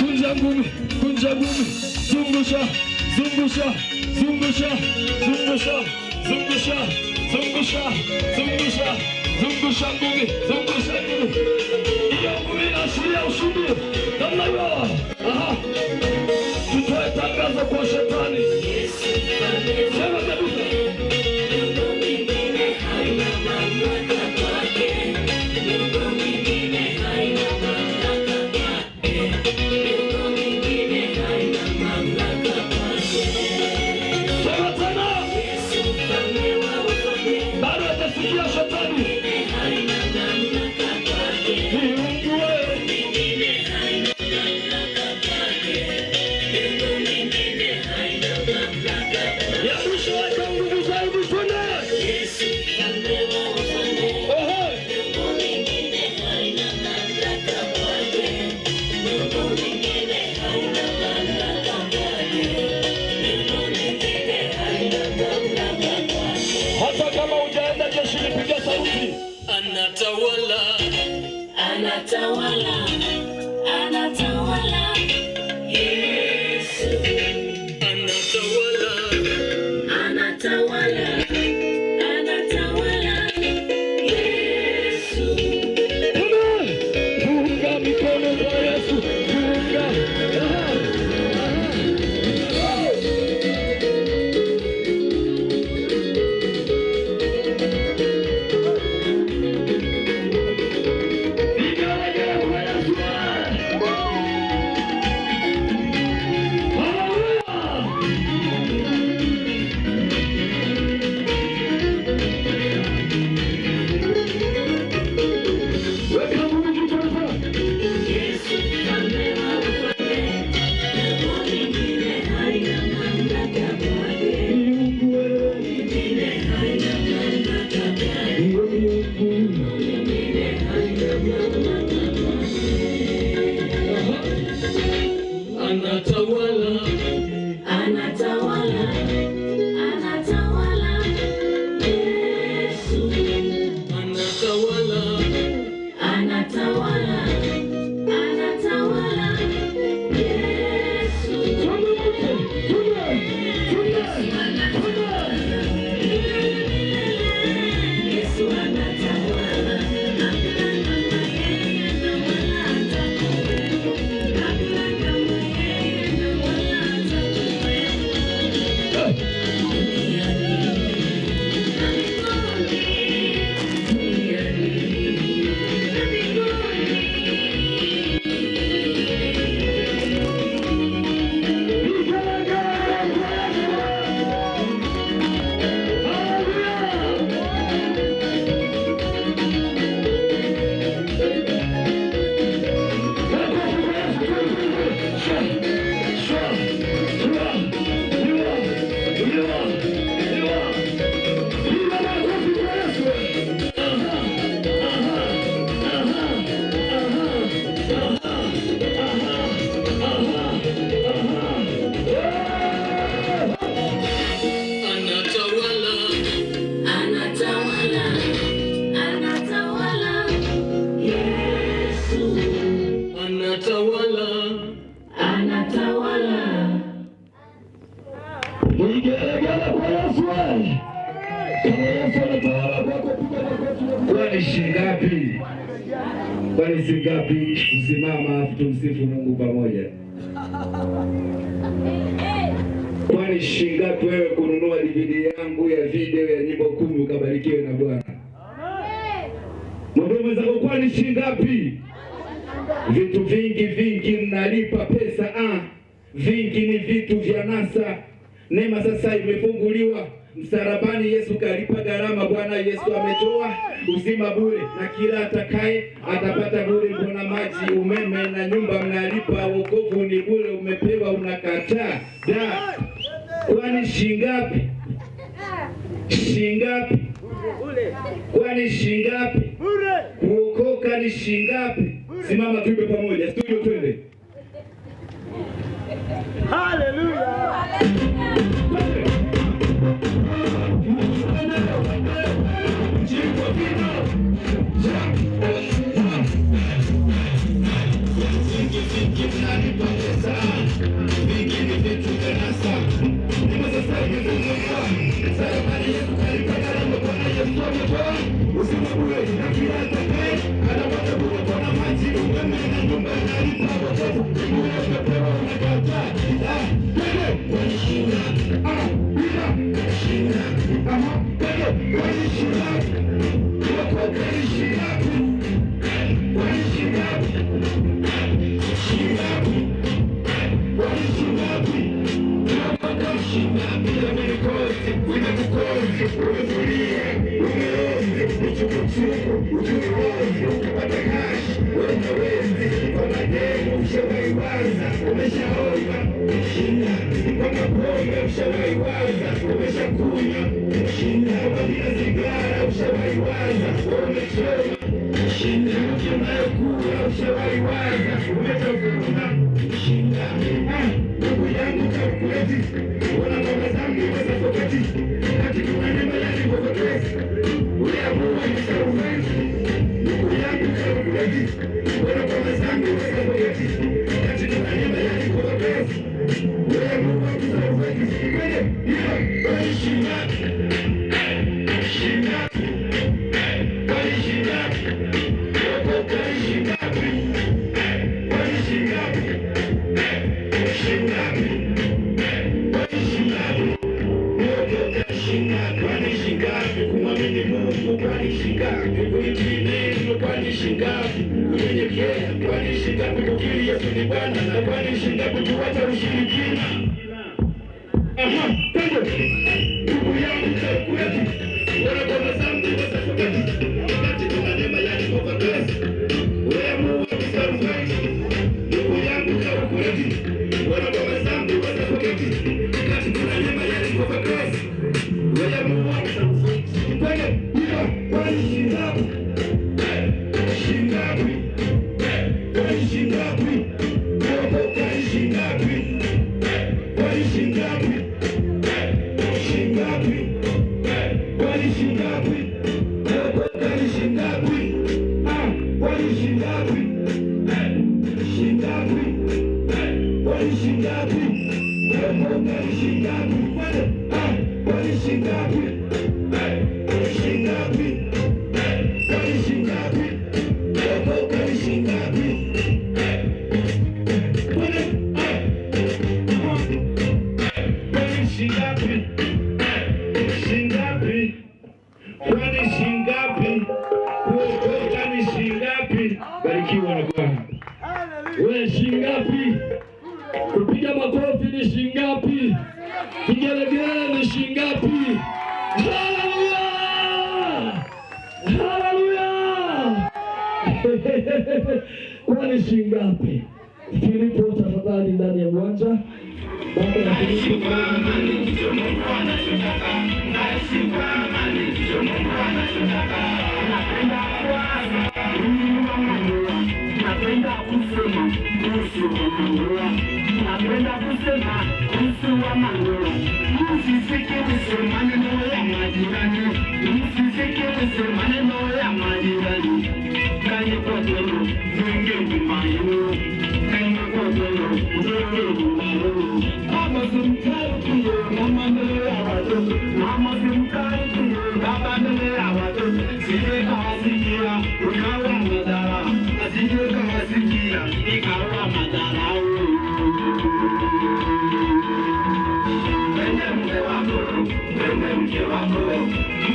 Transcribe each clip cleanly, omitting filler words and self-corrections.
Kunja ngumi, zungusha, zungusha, zungusha, zungusha, zungusha, zungusha, zungusha, zungusha ngumi, zungusha ngumi. Hiyo ngumi inaashiria ushindi. Namna hiyo. Aha. Tutoe tangazo kwa shetani. Sema kabisa. Anatawala, anatawala, anatawala, Yesu. Anatawala, anatawala, anatawala, Yesu. Funga mikono kwa Yesu, funga. Anatawala, anatawala, anatawala, Yesu. Anatawala, anatawala, anatawala, Yesu. Yesu anatawala. Kwani singapi kusimama tumsifu Mungu pamoja? Kwani shingapi wewe kununua DVD yangu ya video ya nyimbo 10 ukabarikiwe na Bwana? Mwambie mwenzako kwani shingapi? Vitu vingi mnalipa pesa vingi ni vitu vya nasa. Neema sasa imefunguliwa. Msalabani Yesu kalipa gharama. Bwana Yesu ametoa uzima bure, na kila atakaye atapata bure. Mbona maji, umeme na nyumba mnalipa? Wokovu ni bure, umepewa unakataa. Kwani shingapi? Shingapi? Kwani shingapi? Kuokoka ni shingapi? Simama tuimbe pamoja. Studio twende. Hallelujah. Barikiwa na Bwana. Wewe shingapi? Kupiga makofi ni shingapi? Kigelegele ni shingapi? Haleluya! Haleluya! Kwani shingapi? Filipo tafadhali ndani ya uwanja. Baada ya Filipo napenda kusema kuhusu Mandoa, napenda kusema kuhusu wa Mandoa. Msisikilize maneno ya majirani, msisikilize maneno ya majirani. Kanye kodoro, zenge mmayo, kanye kodoro, zenge mmayo. Mama simkai kuyo, mama nele awato, mama simkai kuyo, baba nele awato. Sile kazikia, ukawa madara. wasije kawasikia ikawa madharau. Pende mke wako, pende mke wako,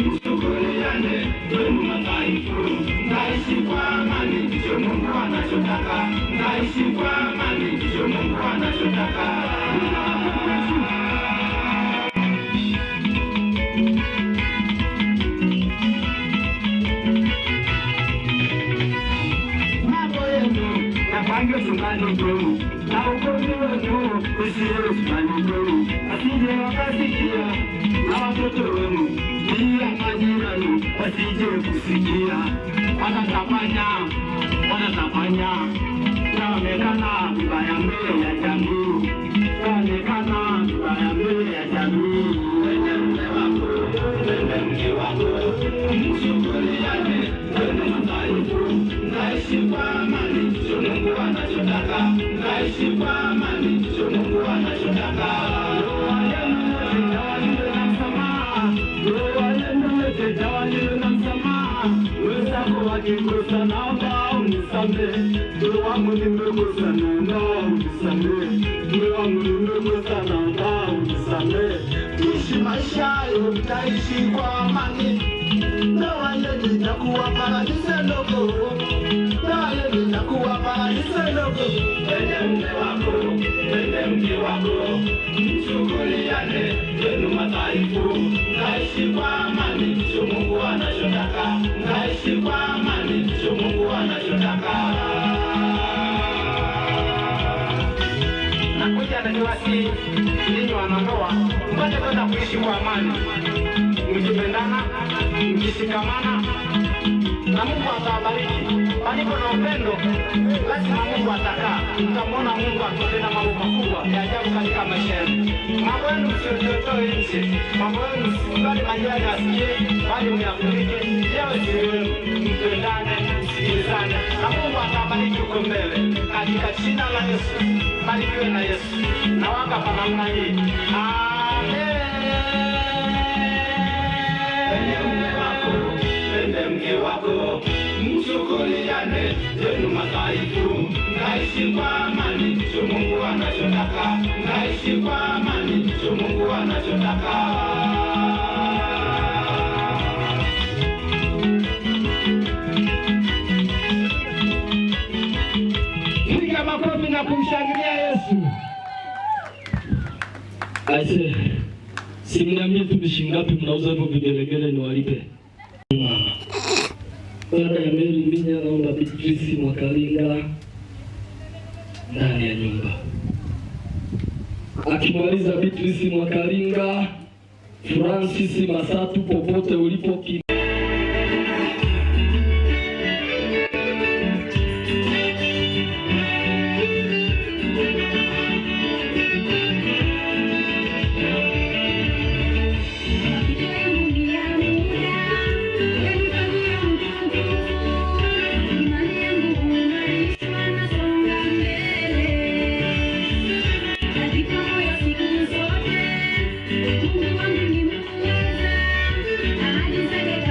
mshughuliane kwenu madhaifu, mkaishi kwa amani, ndicho Mungu anachotaka, mkaishi kwa amani, ndicho Mungu anachotaka. Napange sukani kwenu, na ugonjwa wenu usiwe sukani kwenu, asije wakasikia na watoto wenu, pia majirani wasije kusikia. Wanatapanya na wamekana vibaya mbele ya jamii, wamekana vibaya mbele ya jamii. Pende mume wako, pende mke wako, mshughuliane kwenu madhaifu, mkaishi kwa amani, ndicho Mungu anachotaka, mkaishi kwa amani, ndicho Mungu anachotaka. Wakikosa naomba unisamehe, moyo wangu nimekosa, naomba unisamehe, moyo wangu nimekosa, naomba unisamehe. Ishi maisha hayo, mtaishi kwa amani, ndoa yenu itakuwa paradiso ndogo, ndoa yenu itakuwa paradiso ndogo. Pende mume wako, pende mke wako, mshughuliane kwenu madhaifu, mkaishi kwa amani, ndicho Mungu anachotaka, mkaishi kwa amani, ndicho Mungu anachotaka. Nakuja na kiwasi ninyi wanandoa, mpate kwenda kuishi kwa amani, mkipendana, mkishikamana, na Mungu atawabariki. Palipo na upendo, lazima Mungu atakaa. Mtamwona Mungu akitenda mambo makubwa ya ajabu katika maisha yenu. Mambo yenu msiotoe nje, mambo yenu msikubali majirani asikie, bali myafunike. Yawe siri wenu, mpendane, msikilizane, na Mungu atawabariki huko mbele. Katika jina la Yesu, barikiwe na Yesu. Na waka kwa namna hii. Amen. Pende mume wako, pende mke wako, mshughuliane kwenu madhaifu, mkaishi kwa amani, ndicho Mungu anachotaka, mkaishi kwa amani, ndicho Mungu anachotaka. Piga makofi na kumshangilia Yesu. Aise, simniambie tu ni shilingi ngapi mnauza hivyo vigelegele niwalipe. Baada ya Mary Minya naona Beatrice Mwakalinga ndani ya nyumba. Akimaliza Beatrice Mwakalinga, Francis Masatu popote ulipo Mungu wangu ni mwema, ahadi zake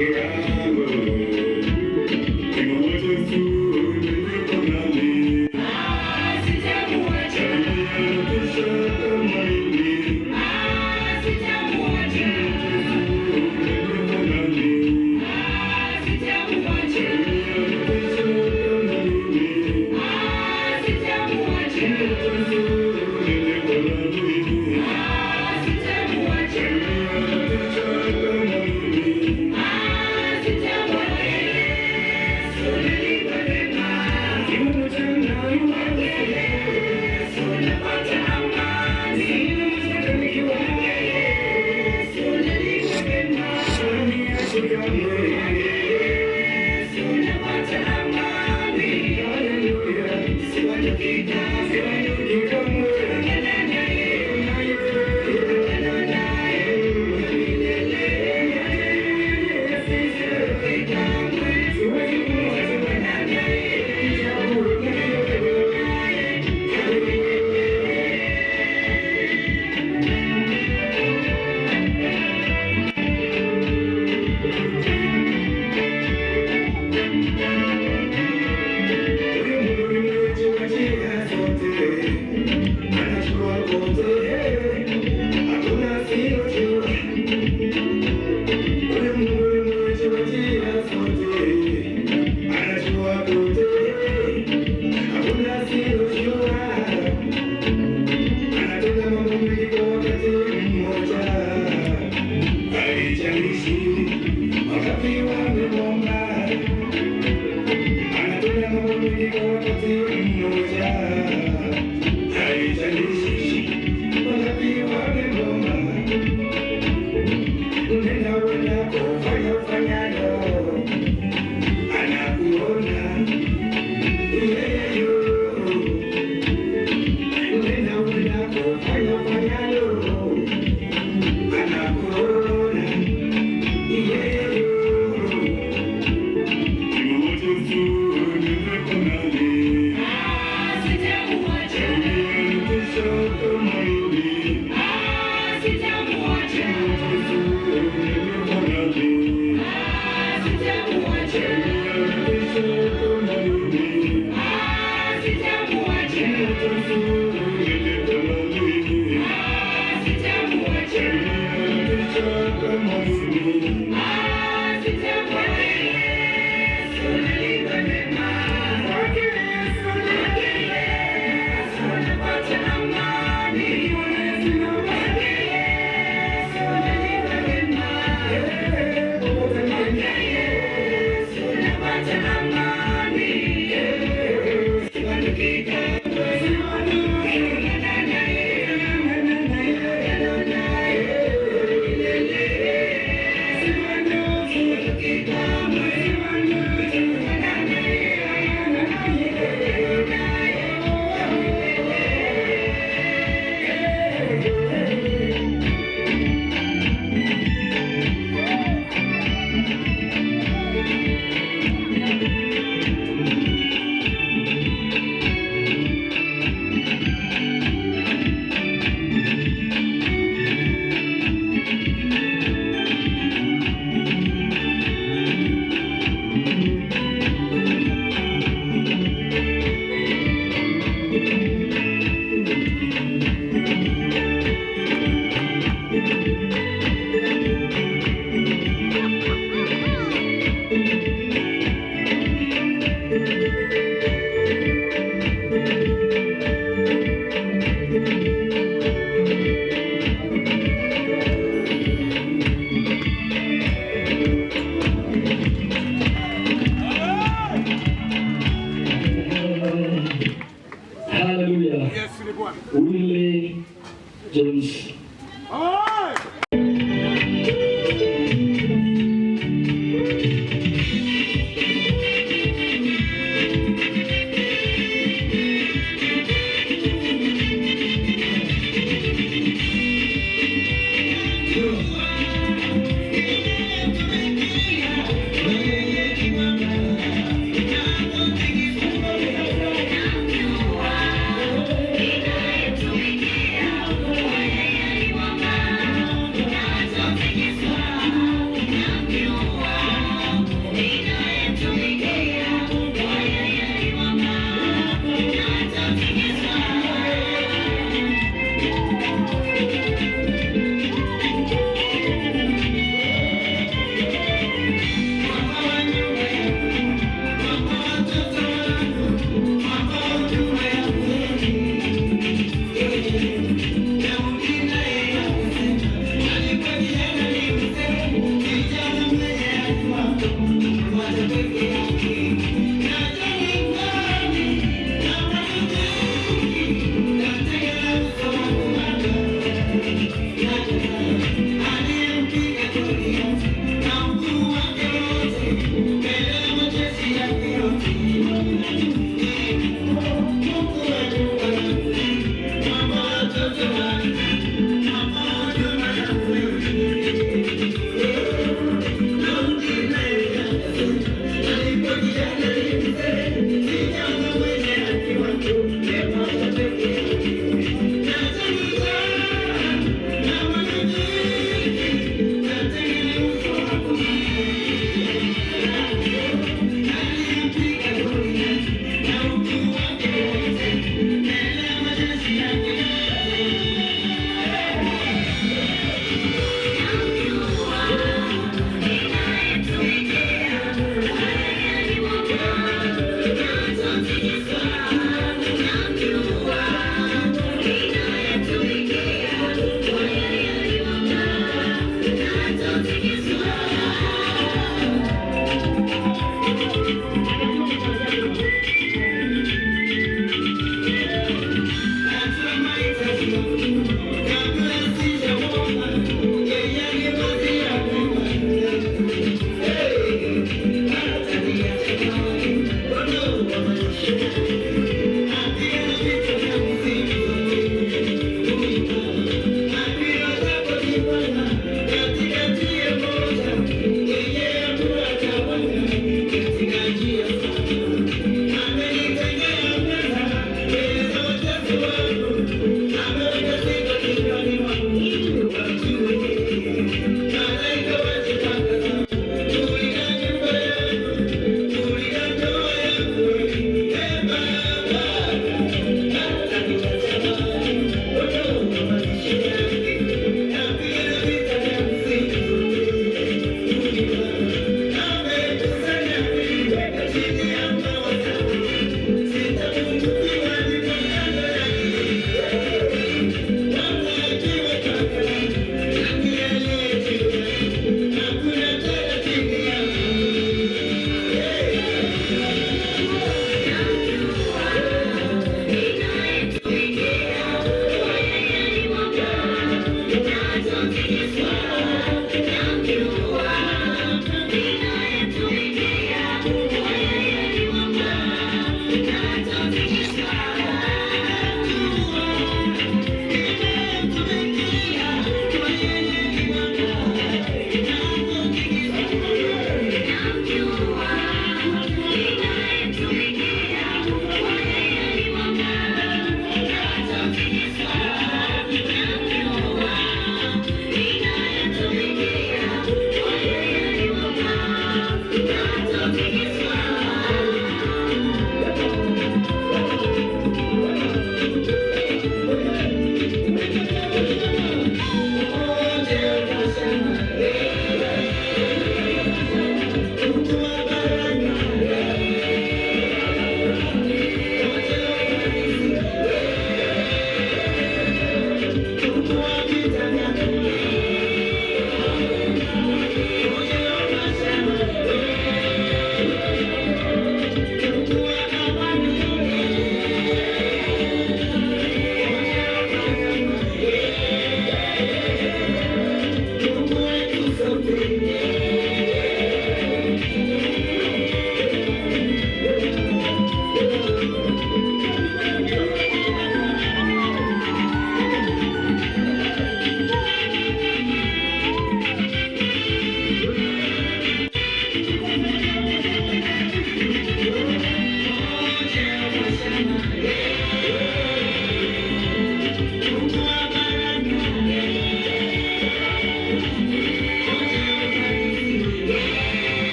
Hakuna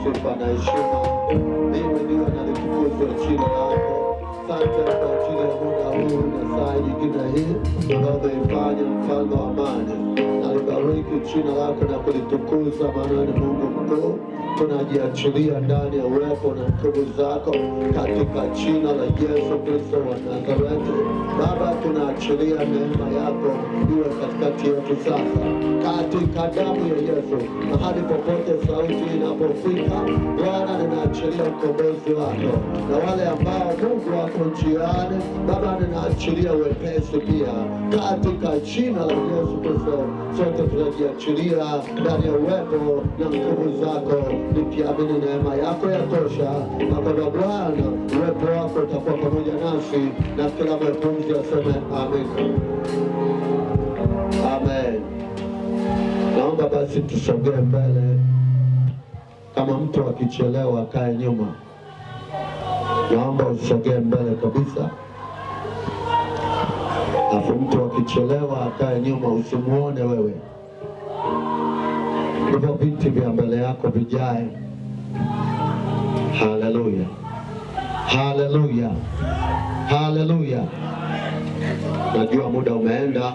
sifa na heshima. Mimi ndiyo nalitukuzwa jina lako. Asante kwa ajili ya muda huu na saa nyingine hii ambao umeifanya, mfalme wa amani. Nalibariki jina lako na kulitukuza, maana ni Mungu mkuu. Tunajiachilia ndani ya uwepo na nguvu zako katika jina la Yesu Kristo wa Nazareti. Baba, tunaachilia neema yako iwe katikati yetu sasa, katika damu ya Yesu. Mahali popote sauti inapofika, Bwana, ninaachilia ukombozi wako, na wale ambao Mungu wako njiani, Baba, ninaachilia wepesi pia katika jina la Yesu Kristo. Sote tunajiachilia ndani ya uwepo na nguvu zako, nikiamini neema yako yatosha, na kwa Bwana uwepo wako utakuwa pamoja nasi, na kila mwepumzi aseme amen. Amen. Naomba basi tusogee mbele. Kama mtu akichelewa akae nyuma. Naomba usogee mbele kabisa. Afu mtu akichelewa akae nyuma, usimuone wewe. Hivyo viti vya mbele yako vijae. Haleluya, haleluya, haleluya. Najua muda umeenda,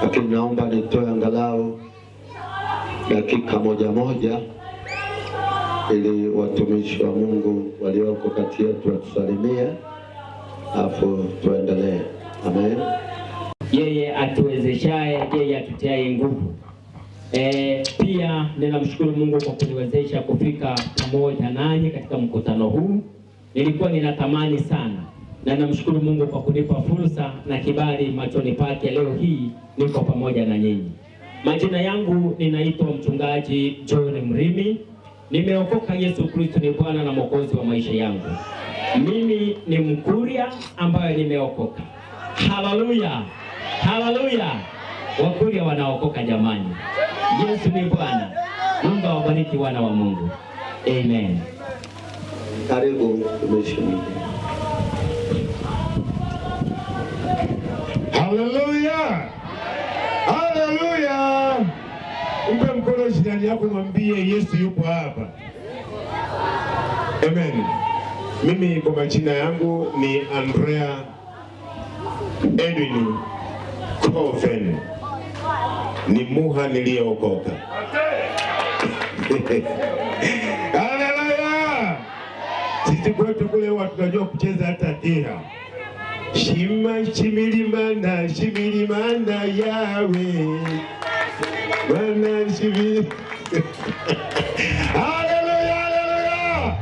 lakini naomba nitoe angalau dakika moja ili watumishi wa Mungu walioko kati yetu watusalimie, afu tuendelee. Amen. Yeye atuwezeshaye, yeye atutiaye nguvu. Pia ninamshukuru Mungu kwa kuniwezesha kufika pamoja nanyi katika mkutano huu. Nilikuwa ninatamani sana, na namshukuru Mungu kwa kunipa fursa na kibali machoni pake. Leo hii niko pamoja na nyinyi. Majina yangu ninaitwa Mchungaji John Mrimi. Nimeokoka. Yesu Kristo ni Bwana na Mwokozi wa maisha yangu. Mimi ni Mkuria ambaye nimeokoka. Haleluya, haleluya. Wakuria wanaokoka jamani. Yesu ni Bwana. Mungu awabariki wana wa Mungu. Amen. Karibu mheshimiwa. Haleluya, haleluya. Mpe mkono jirani yako, mwambie Yesu yupo hapa. Amen. Mimi kwa majina yangu ni Andrea Edwin Coven. Ni muha niliyeokoka. Haleluya. Sisi kwetu kule watu tunajua kucheza hata tiha. Shima shimilimana shimilimana yawe Bwana shimili. Haleluya, haleluya.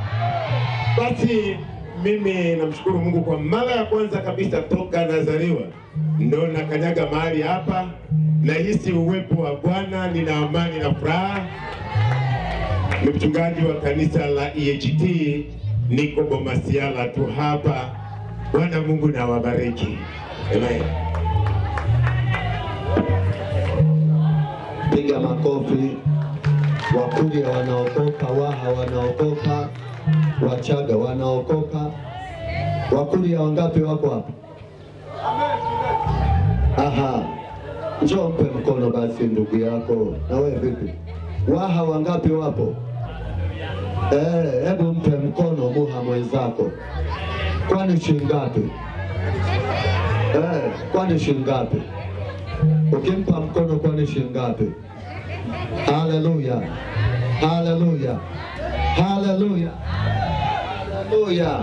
Basi mimi namshukuru Mungu kwa mara ya kwanza kabisa toka nazaliwa ndo nakanyaga mahali hapa. Nahisi uwepo wa Bwana, nina amani na furaha. Ni mchungaji wa kanisa la EAGT, niko Bomasiala tu hapa. Bwana Mungu na wabariki. Amen. Piga makofi. Wakuria wanaokoka, Waha wanaokoka, Wachaga wanaokoka. Wakuria wangapi wako hapa? Aha. Njoo mpe mkono basi ndugu yako. Na wewe vipi? Waha wangapi wapo? Hebu mpe mkono muha mwenzako. Kwani shingapi? Kwani shingapi? Ukimpa mkono kwani shingapi? Haleluya, haleluya, haleluya, haleluya.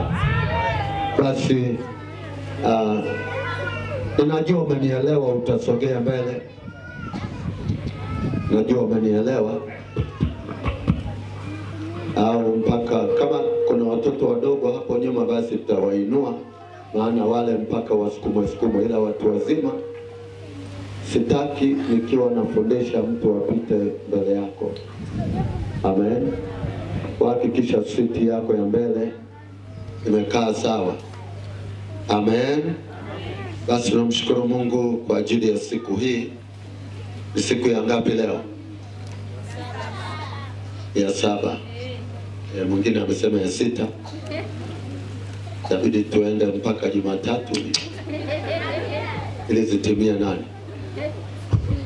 Basi ninajua umenielewa, utasogea mbele. Najua umenielewa. Au mpaka kama kuna watoto wadogo hapo nyuma basi tutawainua, maana wale mpaka wasukumwe, ila watu wazima sitaki nikiwa nafundisha mtu apite mbele yako. Amen. Hakikisha siti yako ya mbele imekaa sawa. Amen. Basi tunamshukuru Mungu kwa ajili ya siku hii. Ni siku ya ngapi leo? Ya 7. Mwingine amesema ya 6. Inabidi tuende mpaka Jumatatu ili zitimie 8.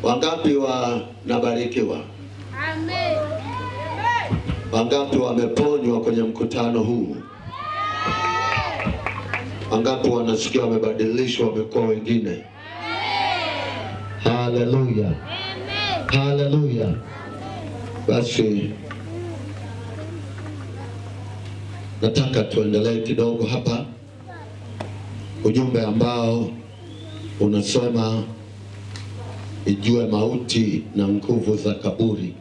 Wangapi wanabarikiwa? Amen. Wangapi wameponywa kwenye mkutano huu? Wangapi wanasikia wamebadilishwa, wamekuwa wengine? Haleluya, haleluya. Basi nataka tuendelee kidogo hapa. Ujumbe ambao unasema ijue mauti na nguvu za kaburi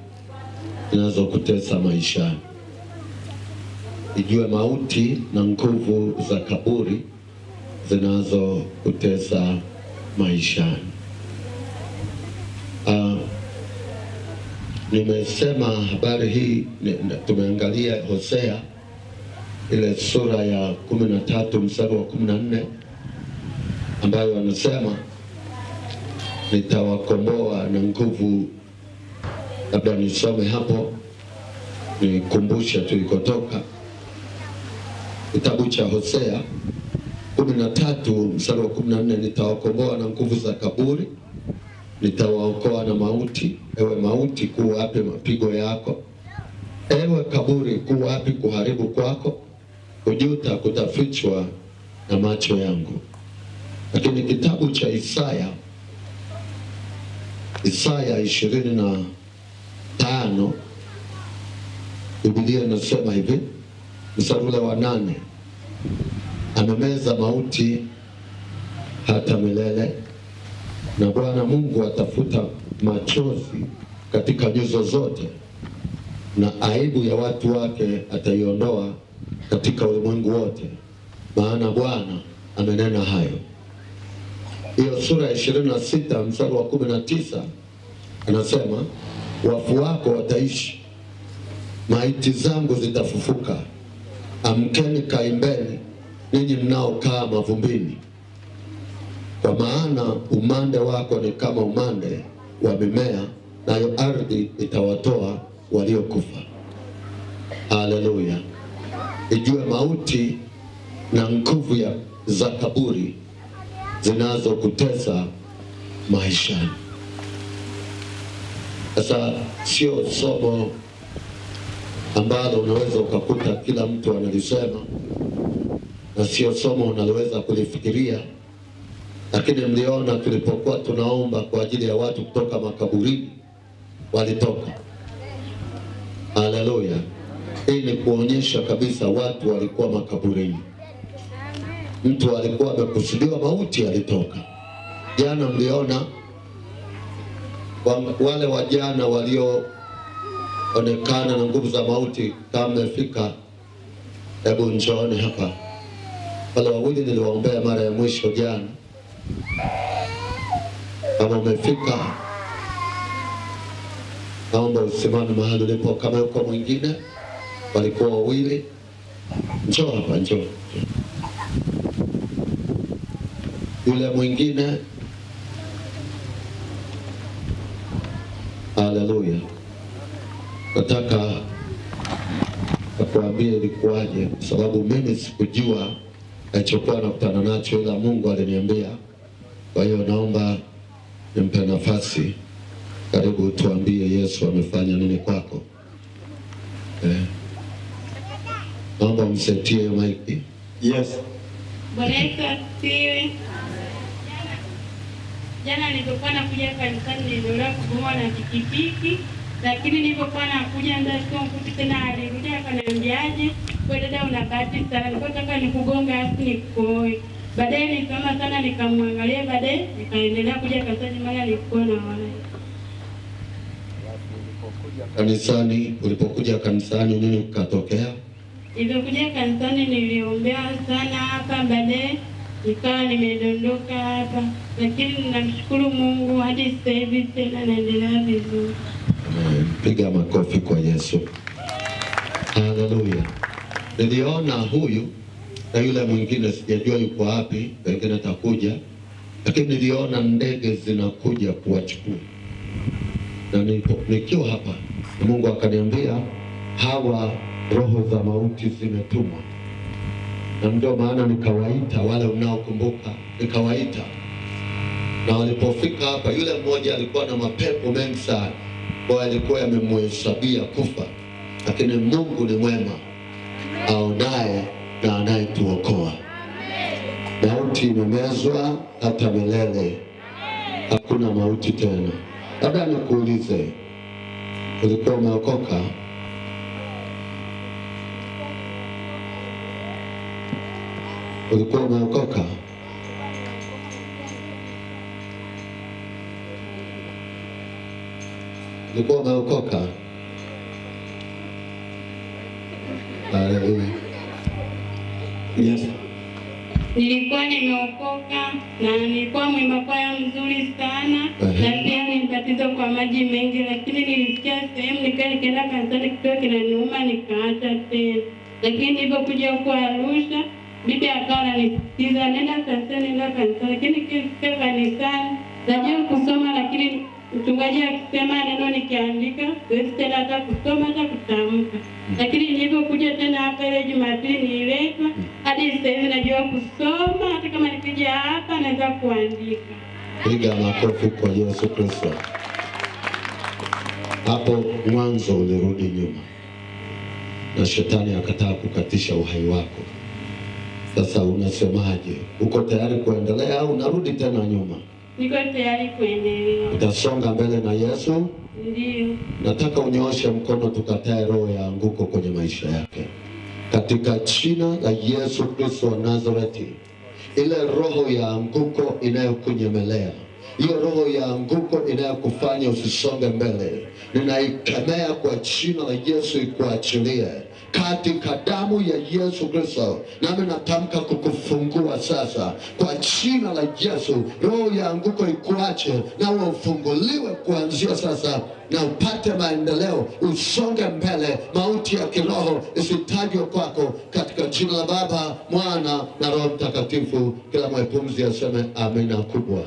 zinazokutesa maishani. Ijue mauti na nguvu za kaburi zinazokutesa maishani. Nimesema habari hii, tumeangalia Hosea ile sura ya 13 mstari wa 14 ambayo anasema nitawakomboa na nguvu. Labda nisome hapo nikumbushe tulikotoka. Kitabu cha Hosea 13 mstari wa 14, nitawakomboa na nguvu za kaburi, nitawaokoa na mauti. Ewe mauti, kuu wapi mapigo yako? Ewe kaburi, kuu wapi kuharibu kwako? Kujuta kutafichwa na macho yangu. Lakini kitabu cha Isaya 25, Biblia inasema hivi, mstari ule wa 8, amemeza mauti hata milele, na Bwana Mungu atafuta machozi katika nyuso zote, na aibu ya watu wake ataiondoa katika ulimwengu wote, maana Bwana amenena hayo. Hiyo sura ya 26 mstari wa 19 anasema, wafu wako wataishi, maiti zangu zitafufuka. Amkeni, kaimbeni ninyi mnaokaa mavumbini, kwa maana umande wako ni kama umande wa mimea, nayo ardhi itawatoa waliokufa. Haleluya. Ijue mauti na nguvu za kaburi zinazokutesa maishani. Sasa sio somo ambalo unaweza ukakuta kila mtu analisema, na sio somo unaloweza kulifikiria, lakini mliona tulipokuwa tunaomba kwa ajili ya watu kutoka makaburini, walitoka. Haleluya. Hii ni kuonyesha kabisa watu walikuwa makaburini. Mtu alikuwa amekusudiwa mauti, alitoka. Jana mliona wale wajana walioonekana na nguvu za mauti, kama mmefika, hebu njooni hapa. Wale wawili niliwaombea mara ya mwisho jana. Kama umefika, naomba usimame mahali ulipo. Kama yuko mwingine, walikuwa wawili, njoo hapa, njoo. Yule mwingine, haleluya. Nataka kuambia ilikuwaje, kwa sababu mimi sikujua alichokuwa nakutana nacho, ila Mungu aliniambia. Kwa hiyo naomba nimpe nafasi. Karibu tuambie Yesu amefanya nini kwako. Naomba msetie maiki. Yes. Bwana Yesu asifiwe. Jana nilipokuwa nakuja kanisani niliolewa kugoma na pikipiki, lakini nilipokuwa nakuja ndio mkuti tena alirudi akaniambiaje, wewe dada una bahati sana, nilikuwa nataka nikugonga afu nikuoe. Baadaye nilisoma sana nikamwangalia, baadaye nikaendelea kuja kanisani mara nilikuwa naona. Ulipokuja kanisani nini kikatokea? Nilipokuja kanisani niliombea sana hapa, baadaye nikawa nimedondoka hapa, lakini ninamshukuru Mungu hadi sasa hivi tena naendelea vizuri. Piga makofi kwa Yesu. Haleluya. Niliona huyu na yule mwingine, sijajua yuko wapi, pengine atakuja, lakini niliona ndege zinakuja kuwachukua. Na nikiwa hapa, Mungu akaniambia hawa roho za mauti zimetumwa. Na ndio maana nikawaita wale unaokumbuka, nikawaita. Na walipofika hapa, yule mmoja alikuwa na mapepo mengi sana, kwa alikuwa yamemhesabia kufa. lakini Mungu ni mwema, aonaye na anayetuokoa. Mauti imemezwa hata milele, hakuna mauti tena. Labda nikuulize, ulikuwa umeokoka? Ulikuwa umeokoka? Ulikuwa umeokoka? Haleluya. Yes. Nilikuwa nimeokoka na nilikuwa mwimba kwaya mzuri sana na pia nilibatizwa kwa maji mengi, lakini nilisikia sehemu nikaenda kanisani kidogo kinaniuma nikaacha tena. Lakini nilipokuja huko Arusha, bibi akawa ananisikiza nenda kanisani, lakini nikifika kanisani najua kusoma, lakini mchungaji akisema neno nikiandika siwezi tena hata kusoma hata kutamka. Lakini nilipokuja tena hapa ile Jumapili niletwa, hadi sasa hivi najua kusoma, hata kama nikija hapa naweza kuandika. Piga makofi kwa Yesu Kristo. Hapo mwanzo ulirudi nyuma na shetani akataa kukatisha uhai wako. Sasa unasemaje? Uko tayari kuendelea au unarudi tena nyuma? Niko tayari kuendelea. Utasonga mbele na Yesu? Ndio. Nataka unyooshe mkono tukatae roho ya anguko kwenye maisha yake. Katika jina la Yesu Kristo wa Nazareti, ile roho ya anguko inayokunyemelea, hiyo roho ya anguko inayokufanya usisonge mbele, ninaikemea kwa jina la Yesu ikuachilie katika damu ya Yesu Kristo. Nami natamka kukufungua sasa kwa jina la Yesu. Roho ya anguko ikuache na ufunguliwe kuanzia sasa na upate maendeleo, usonge mbele. Mauti ya kiroho isitajwe kwako katika jina la Baba, Mwana na Roho Mtakatifu. Kila mwepumzi aseme amina kubwa.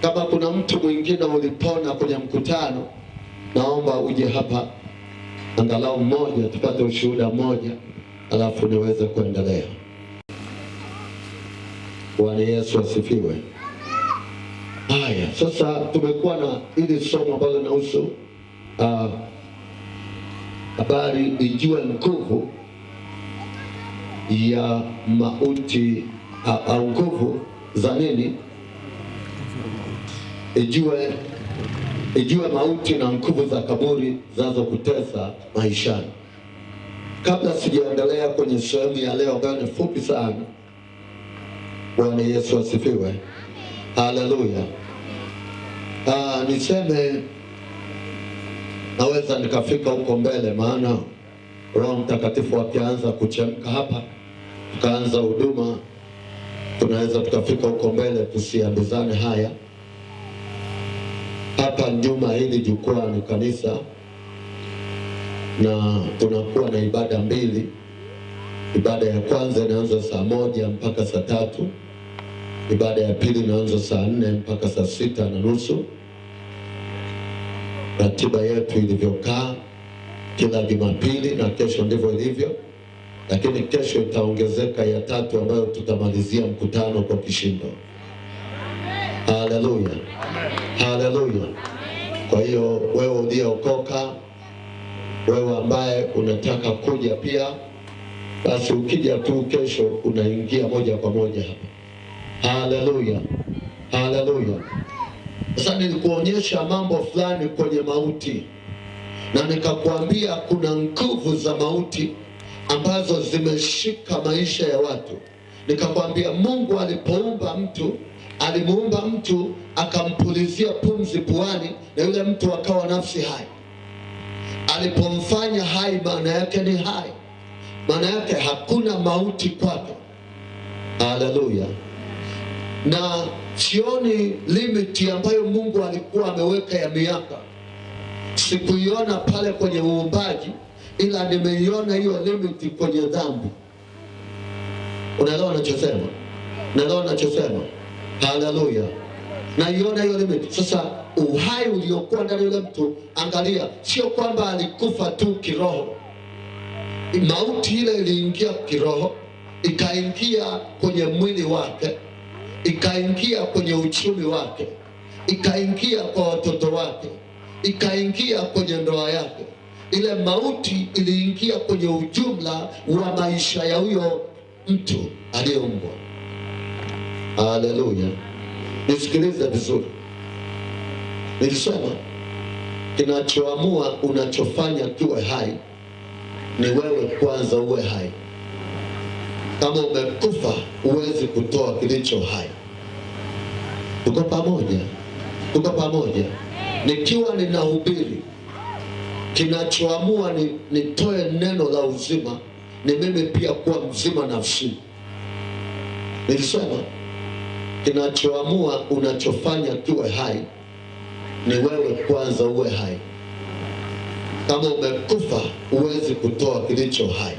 Kama kuna mtu mwingine ulipona kwenye mkutano, naomba uje hapa angalau mmoja, tupate ushuhuda mmoja, alafu niweze kuendelea. Bwana Yesu asifiwe. Haya, sasa tumekuwa na ili somo ambalo linahusu habari ijue nguvu ya mauti au nguvu za nini? Ijue mauti na nguvu za kaburi zinazokutesa maishani. Kabla sijaendelea kwenye sehemu ya leo ambayo ni fupi sana, Bwana Yesu asifiwe. Haleluya. Niseme naweza nikafika huko mbele, maana Roho Mtakatifu akianza kuchemka hapa, tukaanza huduma, tunaweza tukafika huko mbele, tusiambizane haya. Hapa nyuma hili jukwaa ni kanisa na tunakuwa na ibada mbili. Ibada ya kwanza inaanza saa 1 mpaka saa 3. Ibada ya pili inaanza saa 4 mpaka saa 6:30. Ratiba yetu ilivyokaa kila Jumapili, na kesho ndivyo ilivyo, lakini kesho itaongezeka ya 3 ambayo tutamalizia mkutano kwa kishindo. Haleluya. Haleluya. Kwa hiyo wewe uliokoka, wewe ambaye unataka kuja pia, basi ukija tu kesho unaingia moja kwa moja hapa. Haleluya. Haleluya. Sasa nilikuonyesha mambo fulani kwenye mauti, na nikakwambia kuna nguvu za mauti ambazo zimeshika maisha ya watu. Nikakwambia Mungu alipoumba mtu, alimuumba mtu akampulizia pumzi puani, na yule mtu akawa nafsi hai. Alipomfanya hai, maana yake ni hai, maana yake hakuna mauti kwake. Haleluya. Na sioni limiti ambayo Mungu alikuwa ameweka ya miaka, sikuiona pale kwenye uumbaji, ila nimeiona hiyo limiti kwenye dhambi. Unaelewa nachosema? Unaelewa nachosema? Haleluya. Naiona hiyo limiti. Sasa uhai uliokuwa ndani yule mtu, angalia, sio kwamba alikufa tu kiroho. Mauti ile iliingia kiroho, ikaingia kwenye mwili wake, ikaingia kwenye uchumi wake, ikaingia kwa watoto wake, ikaingia kwenye ndoa yake, ile mauti iliingia kwenye ujumla wa maisha ya huyo mtu aliyeumbwa. Haleluya! Nisikilize vizuri. Nilisema kinachoamua unachofanya kiwe hai ni wewe kwanza uwe hai. Kama umekufa huwezi kutoa kilicho hai. Tuko pamoja? Tuko pamoja? Nikiwa ninahubiri, kinachoamua nitoe neno la uzima ni mimi pia kuwa mzima nafsini. Nilisema kinachoamua unachofanya kiwe hai ni wewe kwanza uwe hai. Kama umekufa huwezi kutoa kilicho hai.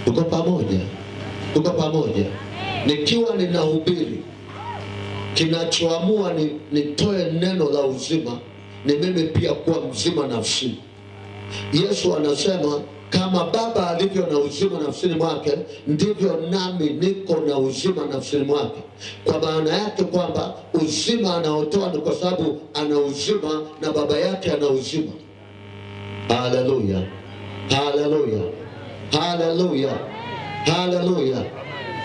Tuko pamoja? Tuko pamoja? Nikiwa ninahubiri, kinachoamua nitoe neno la uzima ni mimi pia kuwa mzima nafsini. Yesu anasema kama Baba alivyo na uzima nafsini mwake, ndivyo nami niko na uzima nafsini mwake. Kwa maana yake kwamba uzima anaotoa ni kwa sababu ana uzima na Baba yake ana uzima. Haleluya, haleluya, haleluya, haleluya.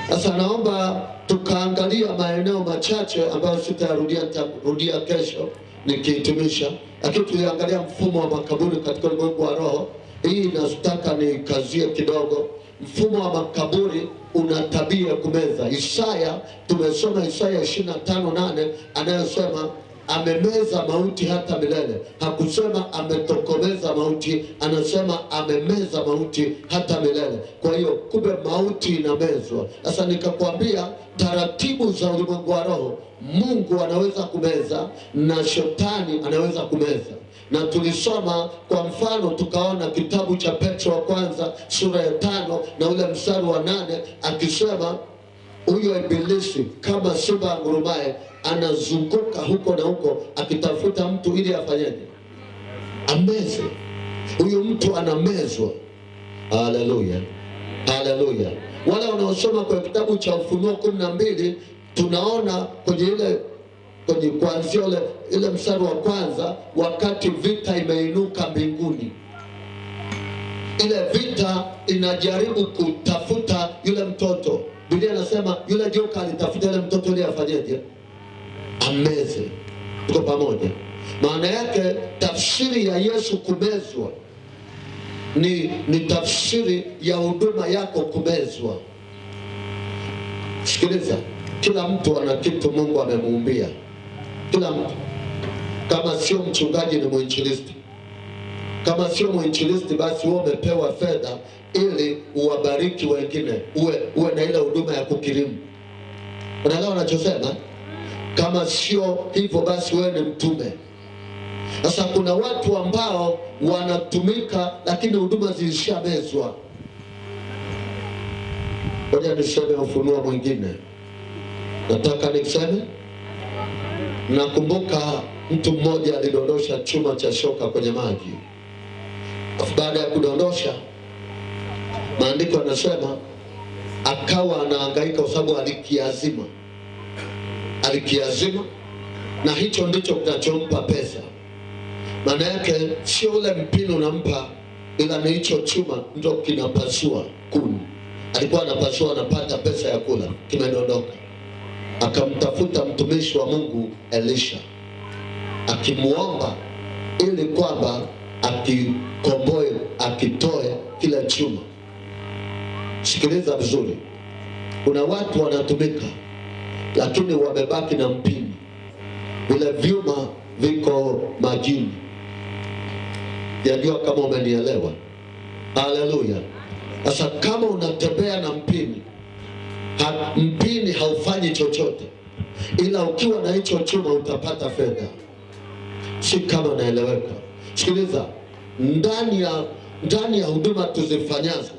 Sasa naomba tukaangalia maeneo machache ambayo sitarudia, nitarudia kesho nikihitimisha, lakini tuliangalia mfumo wa makaburi katika ulimwengu wa roho. Hii nataka nikazie kidogo. Mfumo wa makaburi una tabia kumeza. Isaya, tumesoma Isaya 25:8 anayosema amemeza mauti hata milele. Hakusema ametokomeza mauti, anasema amemeza mauti hata milele. Kwa hiyo kumbe mauti inamezwa. Sasa nikakwambia taratibu za ulimwengu wa roho, Mungu anaweza kumeza na shetani anaweza kumeza. Na tulisoma kwa mfano, tukaona kitabu cha Petro wa kwanza sura ya 5 na ule mstari wa 8 akisema huyo ibilisi kama simba angurumaye anazunguka huko na huko akitafuta mtu ili afanyeje? Ameze. Huyo mtu anamezwa. Haleluya, haleluya. Wala wanaosoma kwa kitabu cha Ufunuo 12 tunaona kwenye kuanzia ile mstari wa kwanza, wakati vita imeinuka mbinguni. Ile vita inajaribu kutafuta yule mtoto. Biblia inasema yule joka alitafuta yule mtoto ili afanyeje? Ameze. Tuko pamoja? Maana yake tafsiri ya Yesu kumezwa ni tafsiri ya huduma yako kumezwa. Sikiliza, kila mtu ana kitu Mungu amemuumbia. Kila mtu. Kama sio mchungaji ni mwinjilisti. Kama sio mwinjilisti basi wewe umepewa fedha ili uwabariki wengine, uwe na ile huduma ya kukirimu. Unaelewa ninachosema? Kama sio hivyo basi wewe ni mtume. Sasa kuna watu ambao wanatumika lakini huduma zilishamezwa. Ngoja niseme ufunuo mwingine. Nataka niseme, nakumbuka mtu mmoja alidondosha chuma cha shoka kwenye maji. Baada ya kudondosha, maandiko yanasema akawa anahangaika kwa sababu alikiazima. Na hicho ndicho kinachompa pesa. Maana yake sio ule mpino unampa, ila ni hicho chuma ndio kinapasua kuni. Alikuwa anapasua, anapata pesa ya kula, kimedondoka. Akamtafuta mtumishi wa Mungu Elisha, akimuomba ili kwamba akikomboe, akitoe kile chuma. Sikiliza vizuri, kuna watu wanatumika lakini wamebaki na mpini. Vile vyuma viko majini. Yajua kama umenielewa? Haleluya. Sasa kama unatembea na mpini, mpini haufanyi chochote, ila ukiwa na hicho chuma utapata fedha. Si kama naeleweka? Sikiliza, ndani ya huduma tuzifanyazo,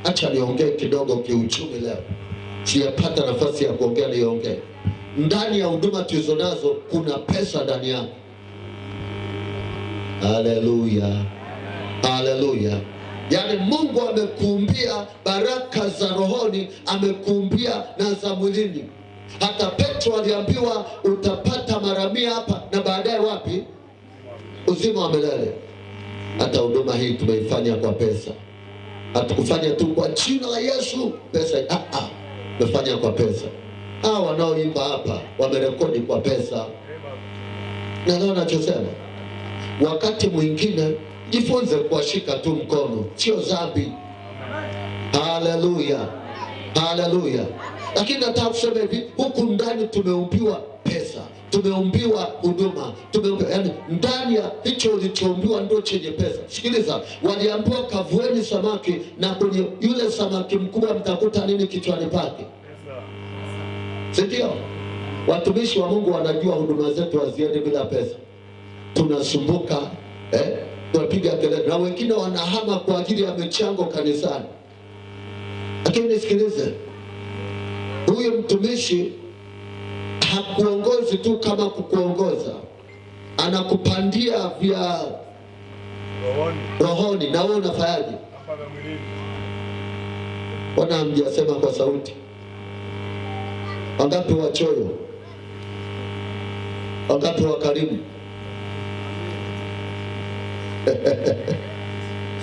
acha niongee kidogo kiuchumi leo. Sijapata nafasi ya kuongea, niongee. Ndani ya huduma tulizonazo kuna pesa ndani yake. Haleluya, haleluya. Yaani Mungu amekuumbia baraka za rohoni, amekuumbia na za mwilini. Hata Petro aliambiwa utapata mara 100 hapa na baadaye wapi? Uzima wa milele. Hata huduma hii tumeifanya kwa pesa. Hatukufanya tu kwa jina la Yesu pesa. Tumefanya kwa pesa. Hawa wanaoimba hapa wamerekodi kwa pesa. Na leo nachosema, wakati mwingine jifunze kuwashika tu mkono, sio dhambi. Haleluya, haleluya. Lakini nataka kusema hivi, huku ndani tumeumbiwa pesa, tumeumbiwa huduma, yani ndani ya hicho ulichoumbiwa ndio chenye pesa. Sikiliza, waliambiwa kavueni samaki, na kwenye yule samaki mkubwa mtakuta nini kichwani pake? Sindio? Watumishi wa Mungu wanajua huduma zetu haziende bila pesa. Tunasumbuka, tunapiga kelele, na wengine wanahama kwa ajili ya michango kanisani. Lakini nisikilize, huyu mtumishi hakuongozi tu kama kukuongoza, anakupandia vya rohoni, na wewe unafanyaje? Wana hamjasema kwa sauti. Wangapi wachoyo? Wangapi wakarimu?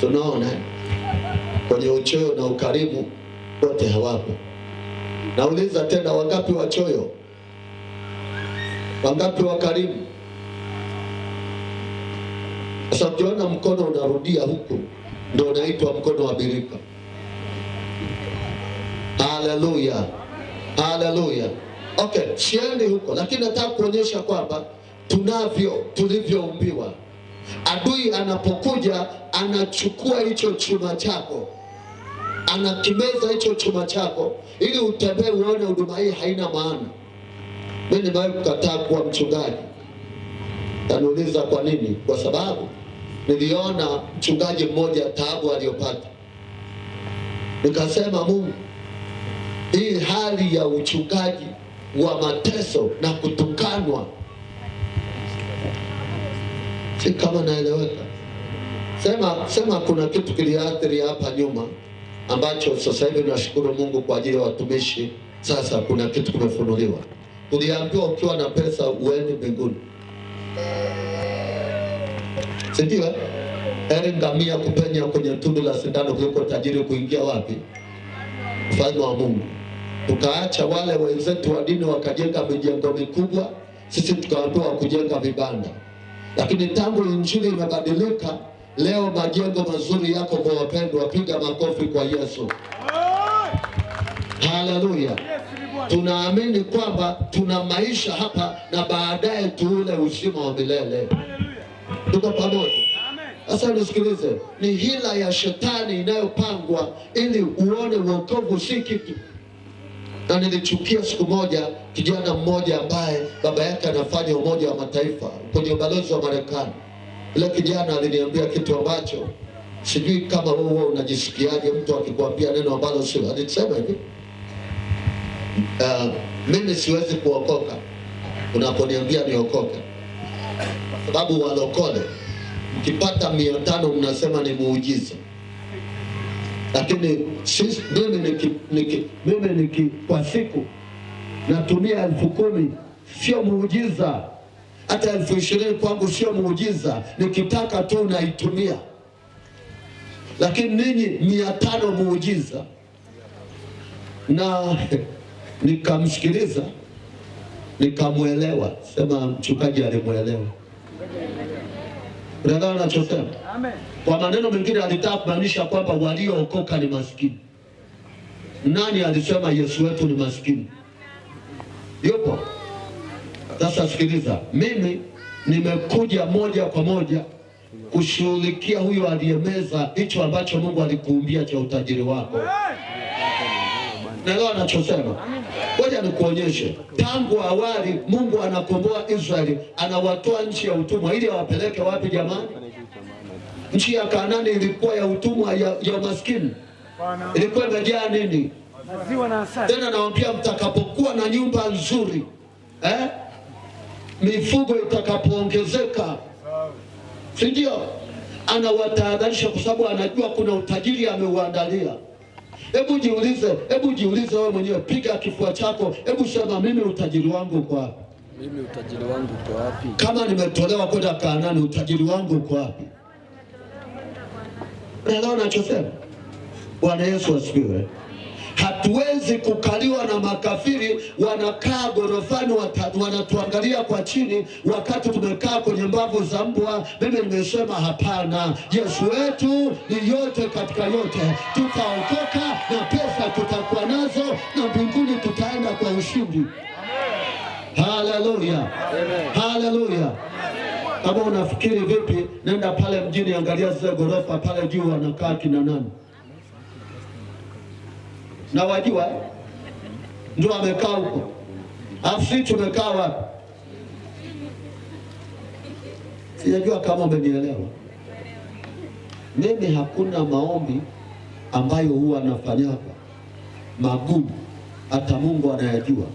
Tunaona kwenye uchoyo na ukarimu wote hawapo. Nauliza tena, wangapi wachoyo? Wangapi wakarimu? Sasa ukiona mkono unarudia huku, ndio unaitwa mkono wa birika. Haleluya, haleluya. Okay, siendi huko, lakini nataka kuonyesha kwamba tunavyo tulivyoumbiwa. Adui anapokuja anachukua hicho chuma chako, anakimeza hicho chuma chako ili utembee uone huduma hii haina maana. Mimi nimewahi kukataa kuwa mchungaji. Taniuliza kwa nini? Kwa sababu niliona mchungaji mmoja taabu aliyopata. Nikasema, Mungu, hii hali ya uchungaji wa mateso na kutukanwa, si kama naeleweka. Sema kuna kitu kiliathiri hapa nyuma ambacho sasa hivi nashukuru Mungu kwa ajili ya watumishi. Sasa kuna kitu kimefunuliwa. Tuliambiwa ukiwa na pesa uende mbinguni, si ndio? Heri ngamia kupenya kwenye tundu la sindano kuliko tajiri kuingia wapi? Ufalme wa Mungu. Tukaacha wale wenzetu wa dini wakajenga mijengo mikubwa, sisi tukaambiwa kujenga vibanda. Lakini tangu injili imebadilika, leo majengo mazuri yako kwa wapendwa. Piga makofi kwa Yesu. Haleluya. Tunaamini kwamba tuna maisha hapa na baadaye tuule uzima wa milele. Tuko pamoja? Sasa nisikilize, ni hila ya shetani inayopangwa ili uone wokovu si kitu. Na nilichukia siku moja kijana mmoja ambaye baba yake anafanya Umoja wa Mataifa kwenye ubalozi wa Marekani. Ile kijana aliniambia kitu ambacho sijui kama wewe unajisikiaje mtu akikwambia neno ambalo sio. Alisema hivi, mimi siwezi kuokoka unaponiambia niokoke, kwa sababu walokole mkipata 500 mnasema ni muujiza. Lakini sisi, mimi kwa siku natumia 10,000 sio muujiza. Hata 20,000 kwangu sio muujiza, nikitaka tu naitumia. Lakini ninyi 500 muujiza. Na nikamsikiliza, nikamuelewa. Sema mchungaji alimuelewa. Unaelewa nachosema? Amen. Kwa maneno mengine alitaka kumaanisha kwamba waliookoka ni maskini. Nani alisema Yesu wetu ni maskini? Yupo. Sasa sikiliza, mimi nimekuja moja kwa moja kushughulikia huyo aliyemeza hicho ambacho Mungu alikuumbia cha utajiri wako. Naelewa nachosema? Ngoja nikuonyeshe. Tangu awali Mungu anakomboa Israeli, anawatoa nchi ya utumwa ili awapeleke wapi jamani? Nchi ya Kanaani ilikuwa ya utumwa, ya umaskini. Ilikuwa imejaa nini? Tena nawaambia, mtakapokuwa na nyumba nzuri, mifugo itakapoongezeka, si ndio? Anawatahadharisha kwa sababu anajua kuna utajiri ameuandalia. Hebu jiulize wewe mwenyewe, piga kifua chako, hebu sema, mimi utajiri wangu uko wapi? Mimi utajiri wangu uko wapi? Kama nimetolewa kwenda Kanaani, utajiri wangu uko wapi? Unaelewa nachosema? Bwana Yesu asifiwe. Hatuwezi kukaliwa na makafiri wanakaa gorofani wanatuangalia kwa chini wakati tumekaa kwenye mbavu za mbwa. Mimi nimesema hapana. Yesu wetu ni yote katika yote. Tutaokoka na pesa tutakuwa nazo na mbinguni tutaenda kwa ushindi. Haleluya. Haleluya. Kama unafikiri vipi, nenda pale mjini, angalia zile gorofa pale juu wanakaa kina nani. Na wajua ndio amekaa huko. Afu tumekaa wapi? Sijajua kama umenielewa. Mimi hakuna maombi ambayo huwa anafanyaka magumu hata Mungu anayajua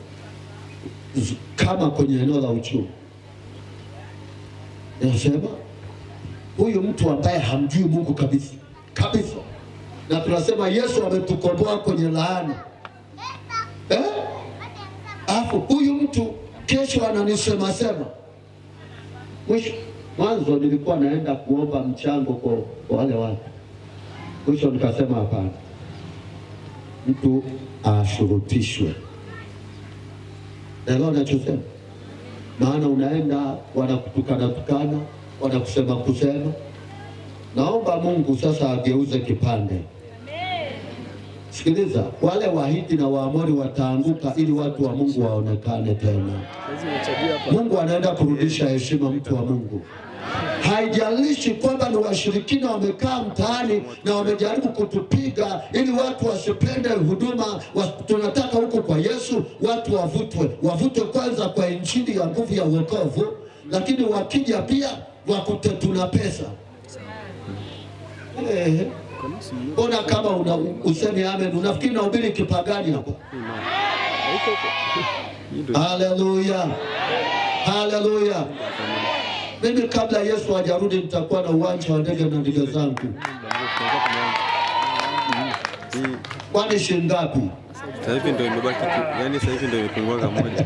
kama kwenye eneo la uchumi. Nasema huyu mtu ambaye hamjui Mungu kabisa kabisa, na tunasema Yesu ametukomboa kwenye laana. Afu huyu mtu kesho ananisema mwanzo nilikuwa naenda kuomba mchango kwa wale watu. Mwisho nikasema hapana. Mtu ashurutishwe. Leo nachosema. Maana unaenda wanakutukana, wanakusema. Naomba Mungu sasa ageuze kipande. Sikiliza, wale Wahiti na Waamori wataanguka ili watu wa Mungu waonekane tena. Mungu anaenda kurudisha heshima mtu wa Mungu. Haijalishi kwamba ni washirikina wamekaa mtaani na wamejaribu kutupiga ili watu wasipende huduma. Tunataka huko kwa Yesu watu wavutwe kwanza kwa injili ya nguvu ya wokovu, lakini wakija pia wakute tuna pesa. Ona kama useme amen, unafikiri nahubiri kipagani hapa? Haleluya. Haleluya. Mimi kabla Yesu hajarudi nitakuwa na uwanja wa ndege na ndege zangu. Kwani shilingi ngapi? Sasa hivi ndio imebaki tu. Yaani sasa hivi ndio imepungua kama moja.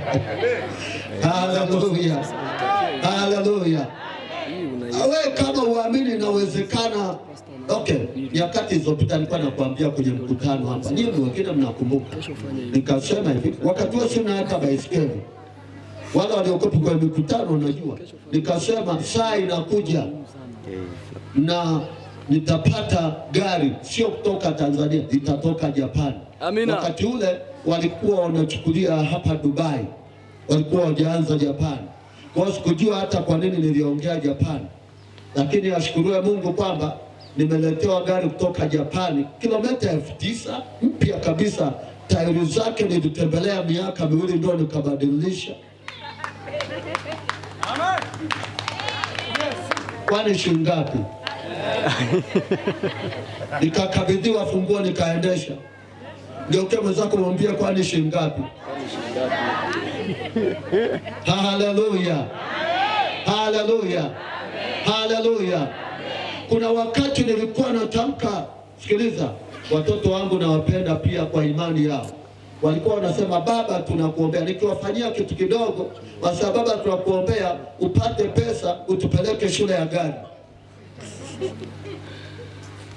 Haleluya. Haleluya. Wewe kama uamini inawezekana. Okay, nyakati zilizopita nilikuwa nakwambia kwenye mkutano hapa. Nyinyi wengine mnakumbuka. Nikasema hivi, wakati huo sina hata baiskeli. Wale waliokuwa kwa mikutano wanajua. Nikasema saa inakuja na nitapata gari, sio kutoka Tanzania, itatoka Japan. Amina. Wakati ule walikuwa wanachukulia hapa Dubai, walikuwa wajaanza Japan. Kwa hiyo sikujua hata kwa nini niliongea Japan, lakini ashukuriwe Mungu kwamba nimeletewa gari kutoka Japani, kilomita 9,000 mpya kabisa. Tairi zake nilitembelea miaka 2 ndio nikabadilisha. Kwani shilingi ngapi? Nikakabidhiwa funguo nikaendesha. Ndio kama zako mwambie kwani shilingi ngapi? Haleluya. Haleluya. Haleluya. Kuna wakati nilikuwa natamka, sikiliza, watoto wangu nawapenda pia kwa imani yao. Walikuwa wanasema baba tunakuombea, nikiwafanyia kitu kidogo, basi baba tunakuombea upate pesa utupeleke shule ya gari.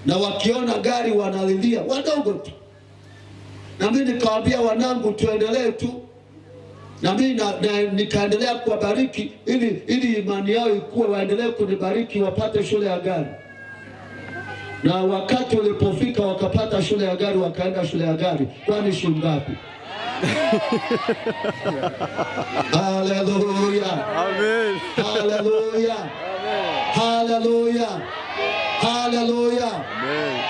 Na wakiona gari wanalilia, wadogo tu. Na mimi nikawaambia wanangu tuendelee tu. Na mimi nikaendelea kuwabariki ili imani yao ikue, waendelee kunibariki wapate shule ya gari. Na wakati ulipofika wakapata shule ya gari, wakaenda shule ya gari. Kwani shilingi ngapi? Haleluya. Amen. Haleluya. Haleluya. Haleluya. Amen.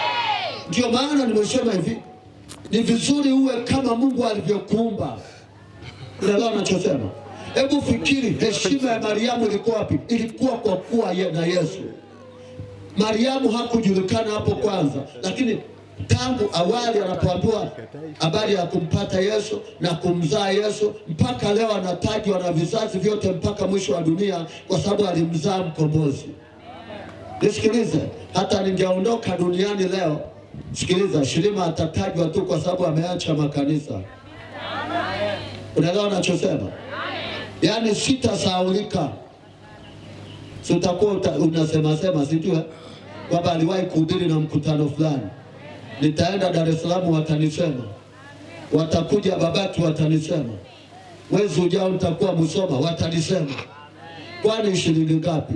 Ndio maana nimesema hivi, ni vizuri uwe kama Mungu alivyokuumba. Unaelewa ninachosema? Hebu fikiri, heshima ya Mariamu ilikuwa wapi? Ilikuwa kwa kuwa na Yesu. Mariamu hakujulikana hapo kwanza, lakini tangu awali anapoambiwa habari ya kumpata Yesu na kumzaa Yesu, mpaka leo anatajwa na vizazi vyote mpaka mwisho wa dunia, kwa sababu alimzaa mkombozi. Nisikilize, hata ningeondoka duniani leo, sikiliza, Shirima atatajwa tu kwa sababu ameacha makanisa. Unaelewa ninachosema? Yaani sitasahaulika. Sitakuwa unasema sijui. kwamba aliwahi kuhudhuria na mkutano fulani. Nitaenda Dar es Salaam watanisema, watakuja Babati watanisema, mwezi ujao nitakuwa Musoma watanisema. Kwani shilingi ngapi?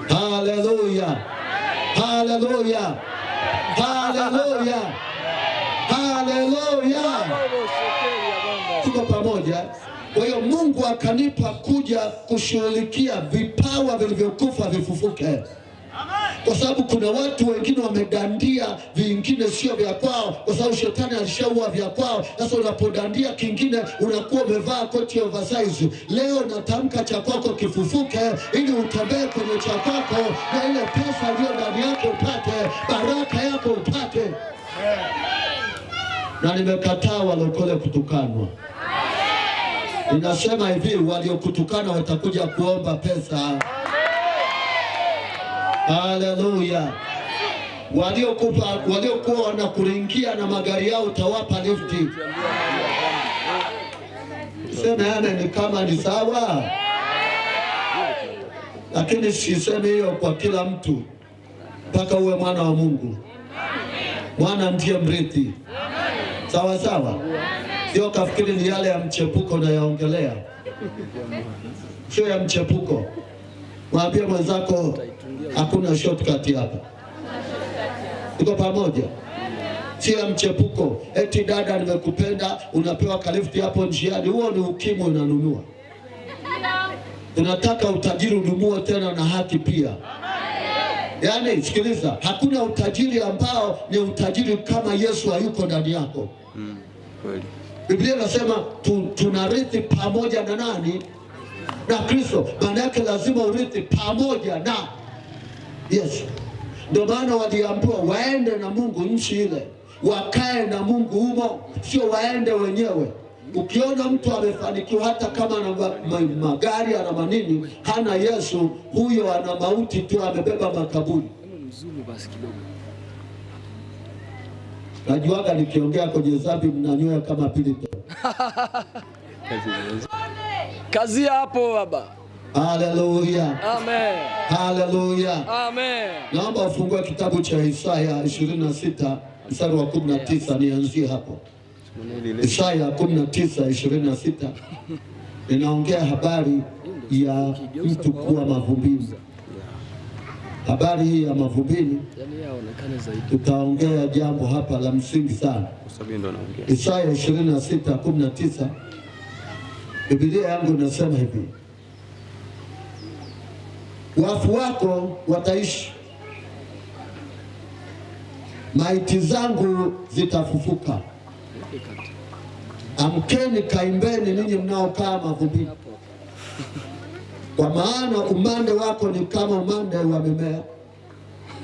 Haleluya, haleluya, haleluya, haleluya. Tuko pamoja. Kwa hiyo Mungu akanipa kuja kushughulikia vipawa vilivyokufa vifufuke. Kwa sababu kuna watu wengine wamedandia vingine sio vya kwao, kwa sababu shetani alishaua vya kwao. Sasa unapodandia kingine unakuwa umevaa koti oversize. Leo natamka cha kwako kifufuke, ili utembee kwenye cha kwako, na ile pesa iliyo ndani yako upate, baraka yako upate. Na nimekataa walokole kutukanwa. Ninasema hivi, waliokutukana watakuja kuomba pesa. Haleluya. Waliokuwa wanakuringia na magari yao utawapa lifti. Sema yana ni kama ni sawa, lakini sisemi hiyo kwa kila mtu, mpaka uwe mwana wa Mungu. Mwana ndiye mrithi. Sawa sawa. Sio kafikiri ni yale ya mchepuko na yaongelea. Sio ya mchepuko. Mwambie mwenzako hakuna shortcut hapa. Tuko pamoja. Sio ya mchepuko. Eti dada nimekupenda, unapewa kalifti hapo njiani. Huo ni ukimwi unanunua. Tunataka utajiri ununue tena na haki pia. Yaani sikiliza, hakuna utajiri ambao ni utajiri kama Yesu hayuko ndani yako. Kweli. Biblia inasema tunarithi pamoja na nani? Na Kristo. Maana yake lazima urithi pamoja na Yesu. Ndio maana waliambiwa waende na Mungu nchi ile, wakae na Mungu humo, sio waende wenyewe. Ukiona mtu amefanikiwa hata kama ana magari ana manini, hana Yesu, huyo ana mauti tu, amebeba makaburi. Najuaga nikiongea kwenye dhambi mnanyoa kama pilito. Kazi hapo baba. Haleluya. Amen. Haleluya. Amen. Naomba ufungue kitabu cha Isaya 26 mstari wa 19, nianzie hapo. Isaya 19:26 inaongea habari ya mtu kuwa mavumbini. Habari hii ya mavumbini tutaongea jambo hapa la msingi sana. Isaya 26:19 Biblia yangu inasema hivi: wafu wako wataishi, maiti zangu zitafufuka. Amkeni kaimbeni ninyi mnaokaa mavumbini, kwa maana umande wako ni kama umande wa mimea,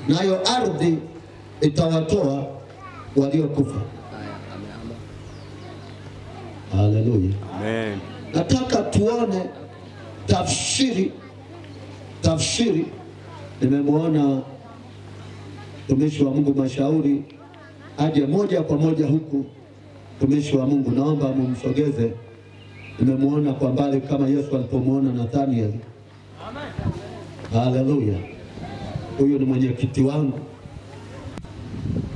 nayo ardhi itawatoa waliokufa. Haleluya. Amen. Nataka tuone tafsiri. Nimemwona mtumishi wa Mungu Mashauri aje moja kwa moja huku. Mtumishi wa Mungu, naomba mumsogeze. Nimemwona kwa mbali kama Yesu alipomwona Nathaniel. Haleluya. Huyu ni mwenyekiti wangu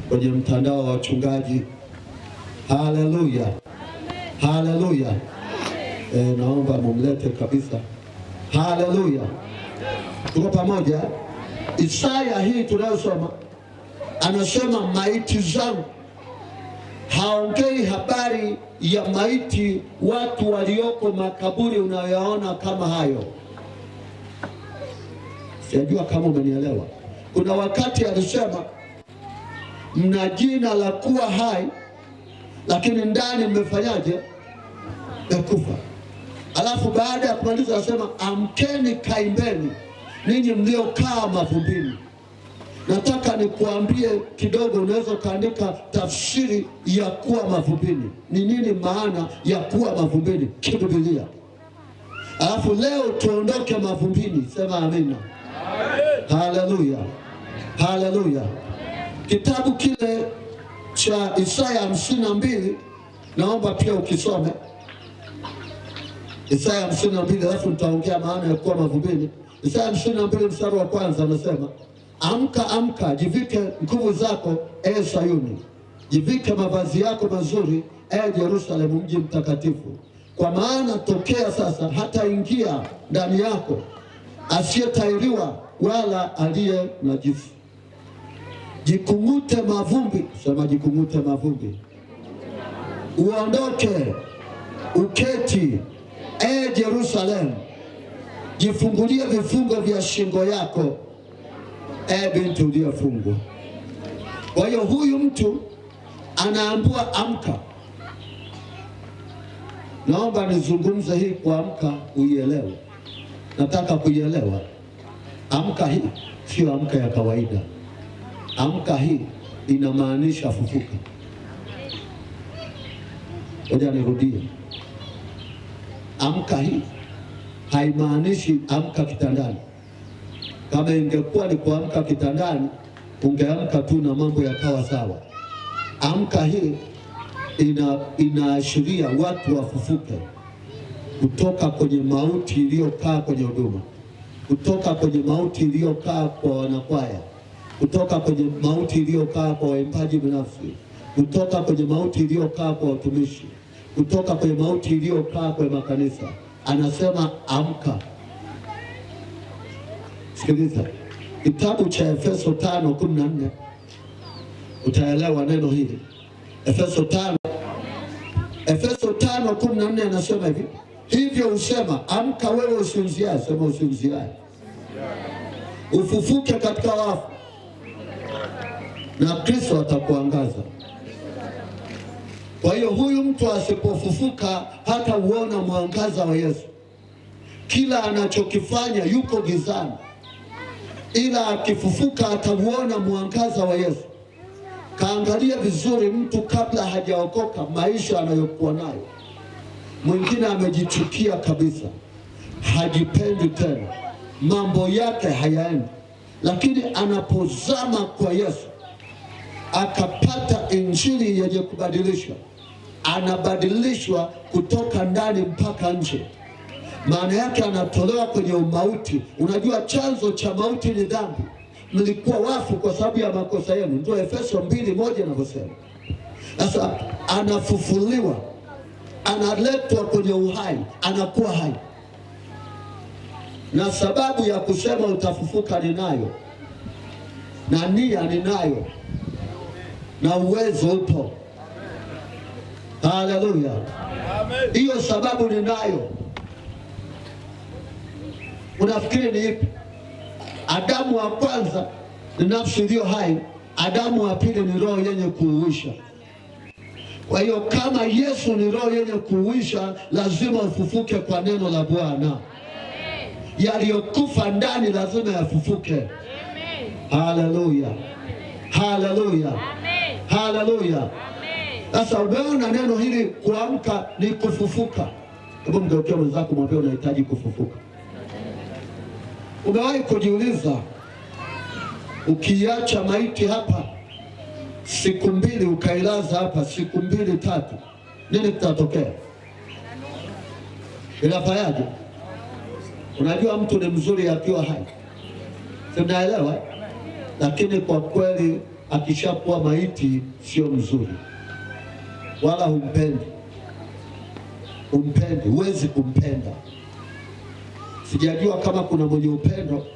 kwenye mtandao wa wachungaji. Haleluya. Haleluya. Naomba mumlete kabisa. Haleluya. Tuko pamoja. Isaya hii tunayosoma anasema maiti zangu. Haongei habari ya maiti watu walioko makaburi unayoona kama hayo. Sijajua kama umenielewa. Kuna wakati alisema mna jina la kuwa hai, lakini ndani mmefanyaje? Mmekufa. Alafu baada ya kumaliza anasema amkeni kaimbeni ninyi mliokaa mavumbini. Nataka nikuambie kidogo, unaweza kaandika tafsiri ya kuwa mavumbini. Ni nini maana ya kuwa mavumbini kibiblia? Alafu leo tuondoke mavumbini. Sema amina. Haleluya. Haleluya. Kitabu kile cha Isaya 52 naomba pia ukisome. Isaya 52, alafu nitaongea maana ya kuwa mavumbini. Isaya 52 mstari wa kwanza anasema, Amka, amka, jivike nguvu zako, e Sayuni, jivike mavazi yako mazuri, e Yerusalemu, mji mtakatifu. Kwa maana tokea sasa hata ingia ndani yako asiyetahiriwa wala aliye najisi. Jikung'ute mavumbi, sema jikung'ute mavumbi, uondoke uketi, e Yerusalemu, jifungulie vifungo vya shingo yako, e binti uliyefungwa. Kwa hiyo huyu mtu anaambiwa amka. Naomba nizungumze hii kuamka uielewe. Nataka kuielewa. Amka hii sio amka ya kawaida. Amka hii inamaanisha fufuka. Ngoja nirudie. Amka hii haimaanishi amka kitandani. Kama ingekuwa ni kuamka kitandani, ungeamka tu na mambo yakawa sawa. Amka hii inaashiria watu wafufuke kutoka kwenye mauti iliyokaa kwenye huduma, kutoka kwenye mauti iliyokaa kwa wanakwaya, kutoka kwenye mauti iliyokaa kwa waimbaji binafsi, kutoka kwenye mauti iliyokaa kwa watumishi, kutoka kwenye mauti iliyokaa kwa makanisa. Anasema amka. Sikiliza kitabu cha Efeso 5:14 utaelewa neno hili. Efeso 5:14 anasema hivi, hivyo usema amka wewe usinziaye, sema usinziaye, ufufuke katika wafu na Kristo atakuangaza. Kwa hiyo huyu mtu asipofufuka hata uona mwangaza wa Yesu. Kila anachokifanya yuko gizani, ila akifufuka atauona mwangaza wa Yesu. Kaangalia vizuri mtu kabla hajaokoka, maisha anayokuwa nayo. Mwingine amejichukia kabisa, hajipendi tena, mambo yake hayaendi. Lakini anapozama kwa Yesu, akapata injili yenye kubadilisha, anabadilishwa kutoka ndani mpaka nje. Maana yake anatolewa kwenye umauti. Unajua chanzo cha mauti ni dhambi. Mlikuwa wafu kwa sababu ya makosa yenu, ndio Efeso 2:1 inavyosema. Sasa anafufuliwa, analetwa kwenye uhai, anakuwa hai. Na sababu ya kusema utafufuka ninayo, na nia ninayo, na uwezo upo. Haleluya, hiyo sababu ninayo. Unafikiri ni ipi? Adamu wa kwanza ni nafsi iliyo hai, Adamu wa pili ni roho yenye kuuisha. Kwa hiyo kama Yesu ni roho yenye kuuisha, lazima ufufuke kwa neno la Bwana. Yaliyokufa ndani lazima yafufuke. Haleluya, haleluya, haleluya. Sasa umeona neno hili kuamka ni kufufuka. Hebu mgeukie mwenzako mwambie unahitaji kufufuka. Umewahi kujiuliza, ukiacha maiti hapa siku 2 ukailaza hapa siku 2-3, nini kitatokea? Inafanyaje? Unajua mtu ni mzuri akiwa hai, tunaelewa, lakini kwa kweli akishakuwa maiti sio mzuri, wala humpendi. Huwezi kumpenda. Sijajua kama kuna mwenye upendo,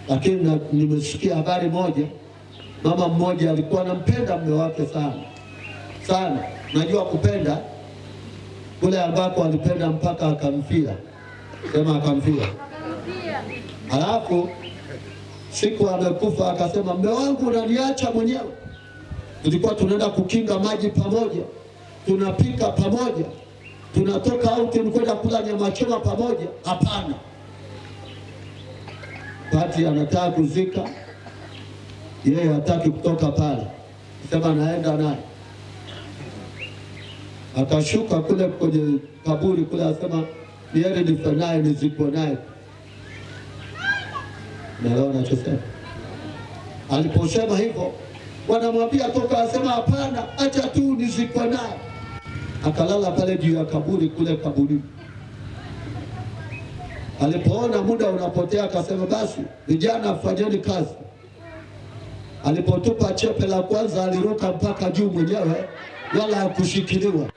lakini nimesikia habari moja. Mama mmoja alikuwa anampenda mume wake sana sana. Najua kupenda kule ambako alipenda mpaka akamfia. Sema akamfia. Halafu siku amekufa akasema, mume wangu unaniacha mwenyewe. Tulikuwa tunaenda kukinga maji pamoja, tunapika pamoja, tunatoka out kwenda kula nyama choma pamoja. Hapana, pati anataka kuzika, yeye hataki kutoka pale, sema naenda naye. Akashuka kule kwenye kaburi kule, asema niende nife naye nizikwe naye. Naelewa nachosema. Aliposema hivyo, wanamwambia toka, asema hapana, acha tu nizikwe naye. Akalala pale juu ya kaburi kule kaburi. Alipoona muda unapotea, akasema basi vijana fanyeni kazi, Alipotupa chepe la kwanza aliruka mpaka juu mwenyewe, wala hakushikiliwa.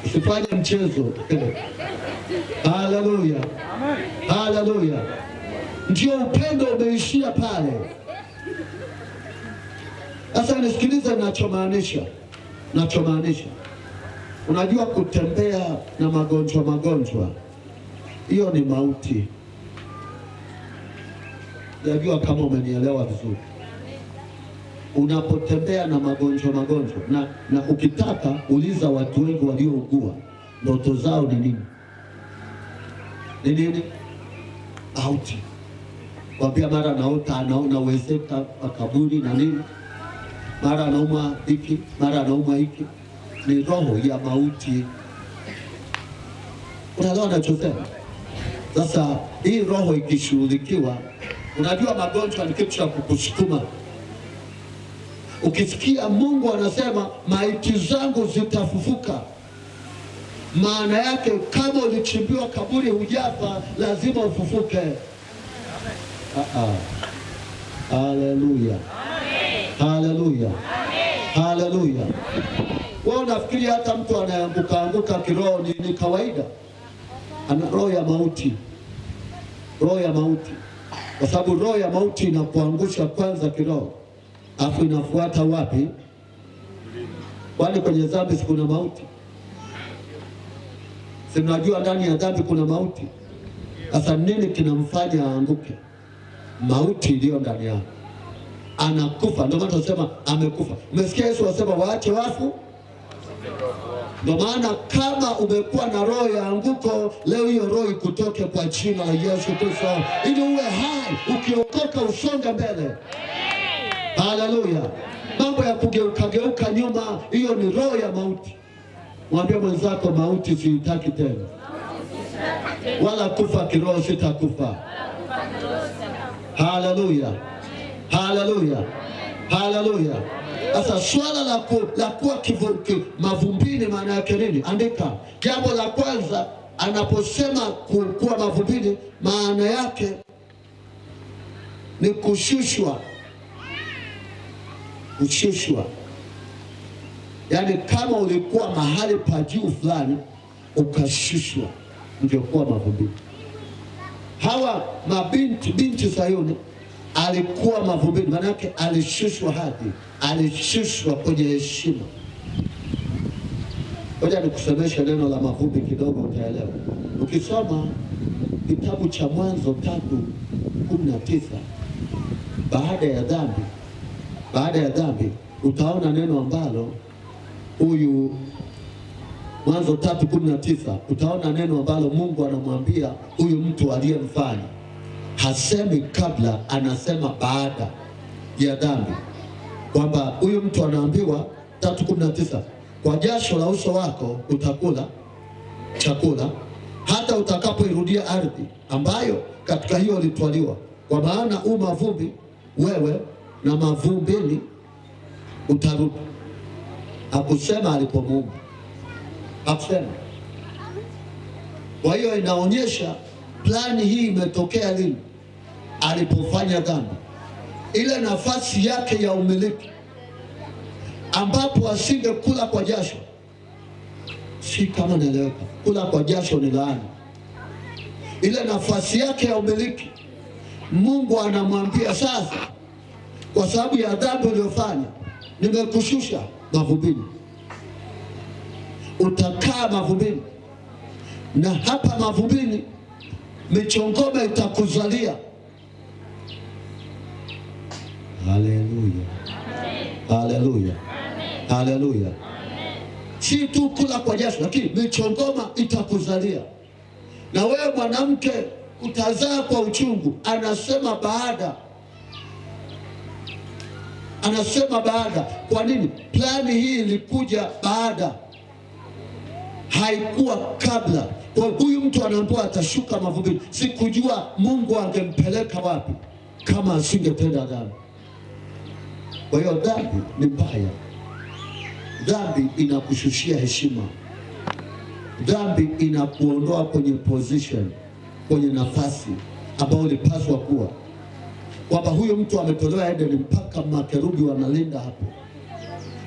Usifanye mchezo. Haleluya, haleluya. Ndio upendo umeishia pale. Sasa nisikilize ninachomaanisha. Unajua kutembea na magonjwa, hiyo ni mauti. Najua kama umenielewa vizuri. Unapotembea na magonjwa na ukitaka uliza watu wengi waliougua, ndoto zao ni nini? Ni nini? Auti. Wapia mara anaona wezeka makaburi na nini, mara anauma hiki, mara anauma hiki. Ni roho ya mauti. Unaelewa nachosema? Sasa hii roho ikishughulikiwa, unajua magonjwa ni kitu cha kukusukuma. Ukisikia Mungu anasema maiti zangu zitafufuka, maana yake kama ulichimbiwa kaburi hujafa, lazima ufufuke. Haleluya, haleluya, haleluya. Wewe unafikiri hata mtu anaanguka kiroho ni kawaida? Ana roho ya mauti, roho ya mauti. Kwa sababu roho ya mauti inakuangusha kwanza kiroho, afu inafuata wapi? Kwani kwenye dhambi si kuna mauti? Si mnajua ndani ya dhambi kuna mauti? Sasa nini kinamfanya aanguke? Mauti iliyo ndani yake. Anakufa, ndio maana tunasema amekufa. Umesikia Yesu anasema waache wafu? Ndio maana kama umekuwa na roho ya anguko, leo hiyo roho ikutoke kwa jina la Yesu Kristo, ili uwe hai, ukiokoka usonge mbele. Haleluya. Mambo ya kugeuka nyuma, hiyo ni roho ya mauti. Mwambie mwenzako, mauti sitaki tena, wala kufa kiroho sitakufa. Haleluya, haleluya, haleluya. Sasa swala la kuwa mavumbini maana yake nini? Andika. Jambo la kwanza, anaposema kuwa mavumbini, maana yake ni kushushwa. Kushushwa. Yaani kama ulikuwa mahali pa juu fulani ukashushwa, ndio kuwa mavumbini. Hawa binti Sayuni alikuwa mavumbini, maana yake alishushwa hadhi, alishushwa kwenye heshima. Ngoja nikusomeshe neno la mavumbi kidogo utaelewa. Ukisoma kitabu cha Mwanzo 3:19, baada ya dhambi utaona neno ambalo huyu Mwanzo 3:19 utaona neno ambalo Mungu anamwambia huyu mtu aliyemfanya. Hasemi kabla, anasema baada ya dhambi, kwamba huyu mtu anaambiwa 3:19, kwa jasho la uso wako utakula chakula hata utakapoirudia ardhi ambayo katika hiyo ulitwaliwa, kwa maana mavumbi wewe na mavumbini utarudi. Hakusema alipomuumba, hakusema. Kwa hiyo inaonyesha plani hii imetokea lini? Alipofanya dhambi. Ile nafasi yake ya umiliki ambapo asingekula kwa jasho. Si kama naeleweka? Kula kwa jasho ni laana. Ile nafasi yake ya umiliki, Mungu anamwambia sasa, kwa sababu ya dhambi uliyofanya, nimekushusha mavumbini. Utakaa mavumbini, na hapa mavumbini michongoma itakuzalia. Haleluya, haleluya, haleluya. Si tu kula kwa jasho, lakini michongoma itakuzalia. Na wewe mwanamke utazaa kwa uchungu. Anasema baada. Anasema baada. Kwa nini? Plani hii ilikuja baada, haikuwa kabla. Kwa huyu mtu anaambiwa atashuka mavumbini. Sikujua Mungu angempeleka wapi kama asingetenda dhambi. Kwa hiyo dhambi ni mbaya. Dhambi inakushushia heshima. Dhambi inakuondoa kwenye position, kwenye nafasi ambayo ulipaswa kuwa. kwamba huyo mtu ametolewa Edeni mpaka makerubi wanalinda hapo.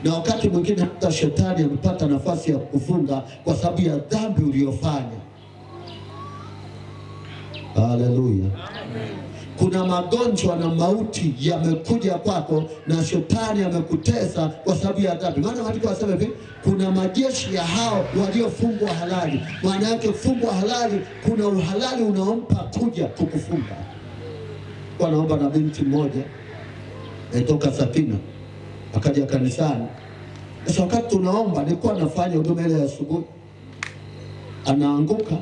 Na wakati mwingine hata shetani amepata nafasi ya kufunga kwa sababu ya dhambi uliyofanya. Haleluya. Kuna magonjwa na mauti yamekuja kwako na shetani amekutesa kwa sababu ya dhambi. Maana watu wasema hivi, kuna majeshi ya hao waliofungwa halali. Maana yake fungwa halali, kuna uhalali unaompa kuja kukufunga. Kwa naomba na binti mmoja toka Sakina akaja kanisani. Sasa wakati tunaomba, nilikuwa nafanya huduma ile ya asubuhi, anaanguka,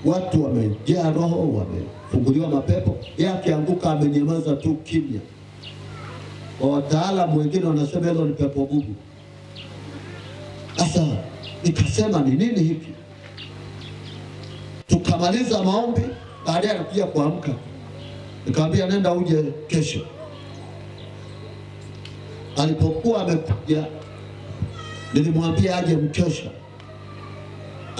watu wamejaa roho, wamefunguliwa mapepo, yeye akianguka amenyamaza tu kimya. Wataalamu wengine wanasema hilo ni pepo bubu. Sasa nikasema ni nini hiki? Tukamaliza maombi, baadaye anakuja kuamka. Nikamwambia nenda uje kesho. Alipokuwa amekuja nilimwambia aje mkesha.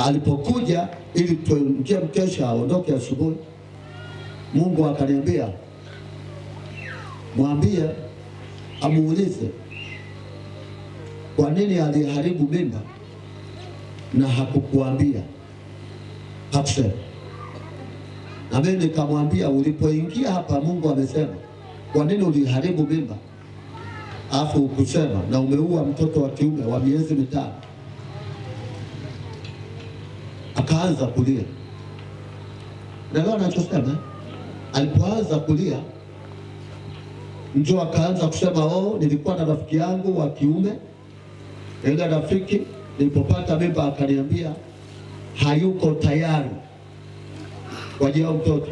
Alipokuja ili tuingie mkesha aondoke asubuhi, Mungu akaniambia mwambie amuulize kwa nini aliharibu mimba na hakukuambia. Hakusema. Na mimi nikamwambia ulipoingia hapa Mungu amesema kwa nini uliharibu mimba afu ukusema na umeua mtoto wa kiume wa miezi 5. Akaanza kulia. Ndio anachosema. Alipoanza kulia ndio akaanza kusema nilikuwa na rafiki yangu wa kiume. Ile rafiki nilipopata mimba akaniambia hayuko tayari kwa ajili ya mtoto.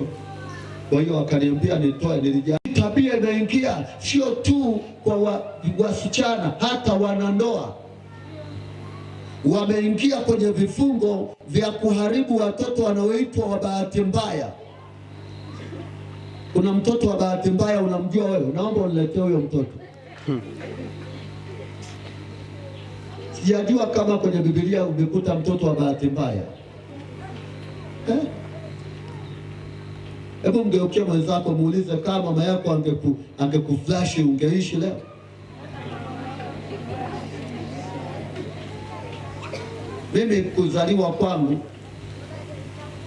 Kwa hiyo akaniambia nitoe. Nilijua tabia inaingia sio tu kwa wasichana, hata wanandoa wameingia kwenye vifungo vya kuharibu watoto wanaoitwa wa bahati mbaya. Kuna mtoto wa bahati mbaya unamjua wewe, naomba uniletee huyo mtoto. Sijajua kama kwenye Biblia umekuta mtoto wa bahati mbaya. Hebu mgeukie mwenzako muulize kama mama yako angekuflash ungeishi leo? Mimi kuzaliwa kwangu,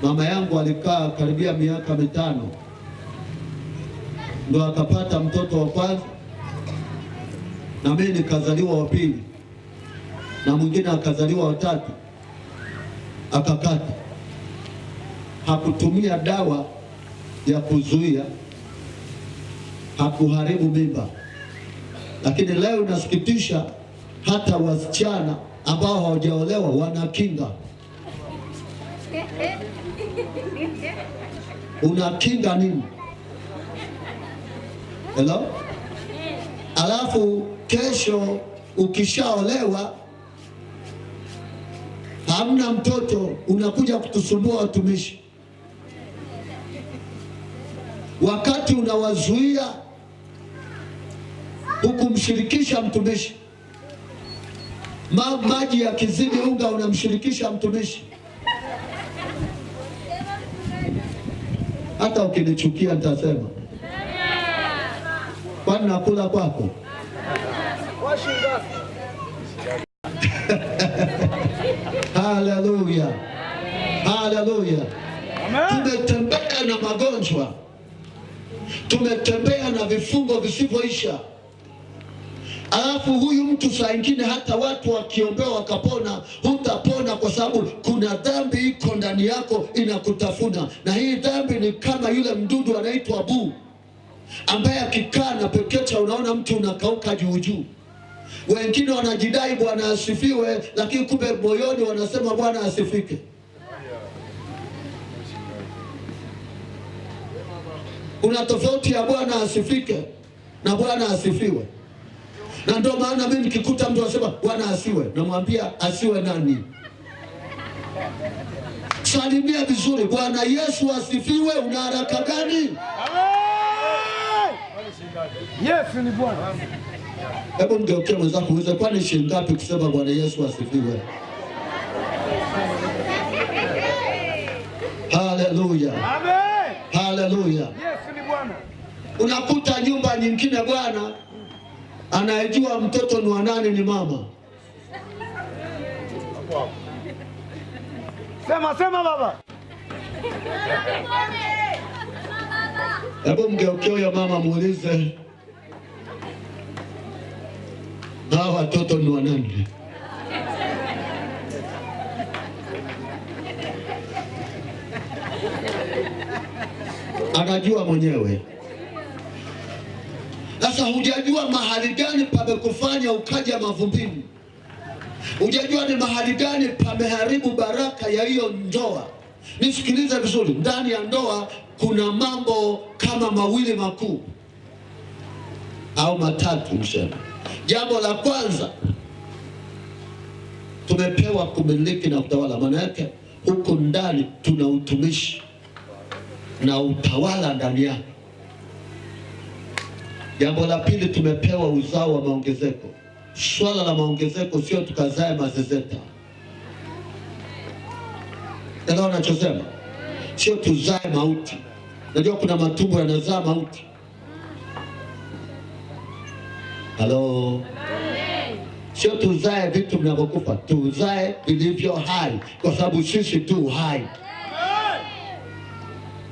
mama yangu alikaa karibia miaka 5 ndo akapata mtoto wa kwanza, na mimi nikazaliwa wa pili, na mwingine akazaliwa wa 3 akakata. Hakutumia dawa ya kuzuia, hakuharibu mimba. Lakini leo nasikitisha, hata wasichana ambao hawajaolewa wanakinga. Unakinga nini? Hello? Alafu kesho ukishaolewa hamna mtoto, unakuja kutusumbua watumishi. Wakati unawazuia hukumshirikisha mtumishi. Maji ya kizidi unga unamshirikisha mtumishi. Hata ukinichukia nitasema. Kwani nakula kwako? Haleluya. Haleluya. Tumetembea na magonjwa. Tumetembea na vifungo visivyoisha. Alafu huyu mtu saa ingine hata watu wakiombea wakapona, hutapona kwa sababu kuna dhambi iko ndani yako inakutafuna. Na hii dhambi ni kama yule mdudu anaitwa buu, ambaye akikaa na pekecha unaona mtu unakauka juu juu. Wengine wanajidai Bwana asifiwe, lakini kumbe moyoni wanasema Bwana asifike. Kuna tofauti ya Bwana asifike na Bwana asifiwe. Na ndio maana mimi nikikuta mtu anasema Bwana asiwe, namwambia asiwe nani? Salimia vizuri, Bwana Yesu asifiwe. Una haraka gani? Yesu ni Bwana. Hebu mgeukie mwenzako uweze, kwani shilingi ngapi kusema Bwana Yesu asifiwe? Haleluya. Amen. Haleluya. Yesu ni Bwana. Unakuta nyumba nyingine bwana anayejua mtoto ni wa nani ni mama. Sema baba. Hebu mgeukie huyo mama muulize, hawa watoto ni wa nani? Anajua mwenyewe. Sasa hujajua mahali gani pamekufanya ukaja mavumbini. Hujajua ni mahali gani pameharibu baraka ya hiyo ndoa. Nisikilize vizuri, ndani ya ndoa kuna mambo kama mawili makuu au matatu msema. Jambo la kwanza, tumepewa kumiliki na kutawala. Maana yake huko ndani tuna utumishi na utawala ndani yake. Jambo la pili, tumepewa uzao wa maongezeko. Swala la maongezeko sio tukazae mazezeta. Ndio nachosema. Sio tuzae mauti. Najua kuna matumbo yanazaa mauti. Halo. Sio tuzae vitu vinavyokufa, tuzae vilivyo hai, kwa sababu sisi tu hai.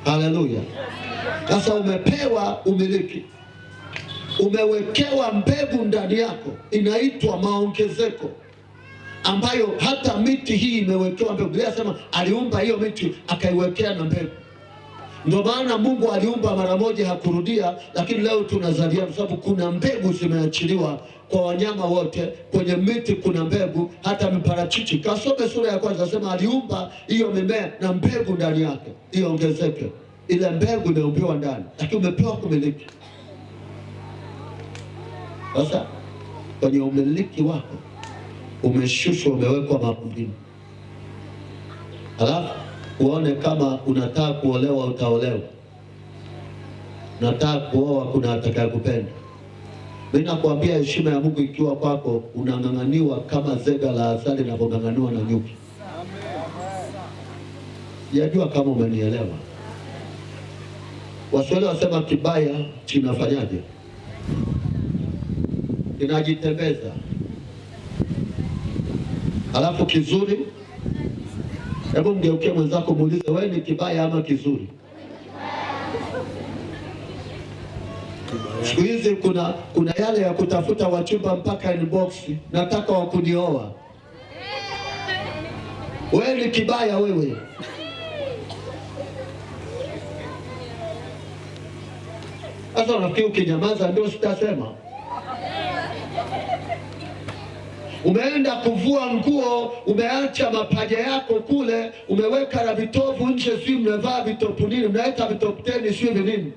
Haleluya. Sasa umepewa umiliki. Umewekewa mbegu ndani yako inaitwa maongezeko, ambayo hata miti hii imewekewa mbegu. Biblia inasema aliumba hiyo miti akaiwekea na mbegu. Ndio maana Mungu aliumba mara moja hakurudia, lakini leo tunazalia kwa sababu kuna mbegu zimeachiliwa kwa wanyama wote. Kwenye miti kuna mbegu, hata miparachichi. Kasome sura ya kwanza, sema aliumba hiyo mimea na mbegu ndani yake iongezeke. Ile mbegu imeumbiwa ndani, lakini umepewa kumiliki. Sasa kwenye umiliki wako umeshushwa, umewekwa mavumbini. Alafu uone kama unataka kuolewa utaolewa, unataka kuoa kuna atakayekupenda. Mimi nakwambia heshima ya Mungu ikiwa kwako, unang'ang'aniwa kama zega la asali linapong'ang'aniwa na nyuki. Sijajua kama umenielewa. Waswahili wasema kibaya kinafanyaje? Kinajitembeza. Alafu kizuri, hebu mgeukie mwenzako muulize, wewe ni kibaya ama kizuri? Siku hizi kuna yale ya kutafuta wachumba mpaka inbox, nataka wakunioa. Wewe ni kibaya wewe. Sasa unafikiri ukinyamaza ndio sitasema? Umeenda kuvua nguo, umeacha mapaja yako kule, umeweka na vitovu nje, si mnavaa vitopu nini, mnaweka vitopu teni sio nini.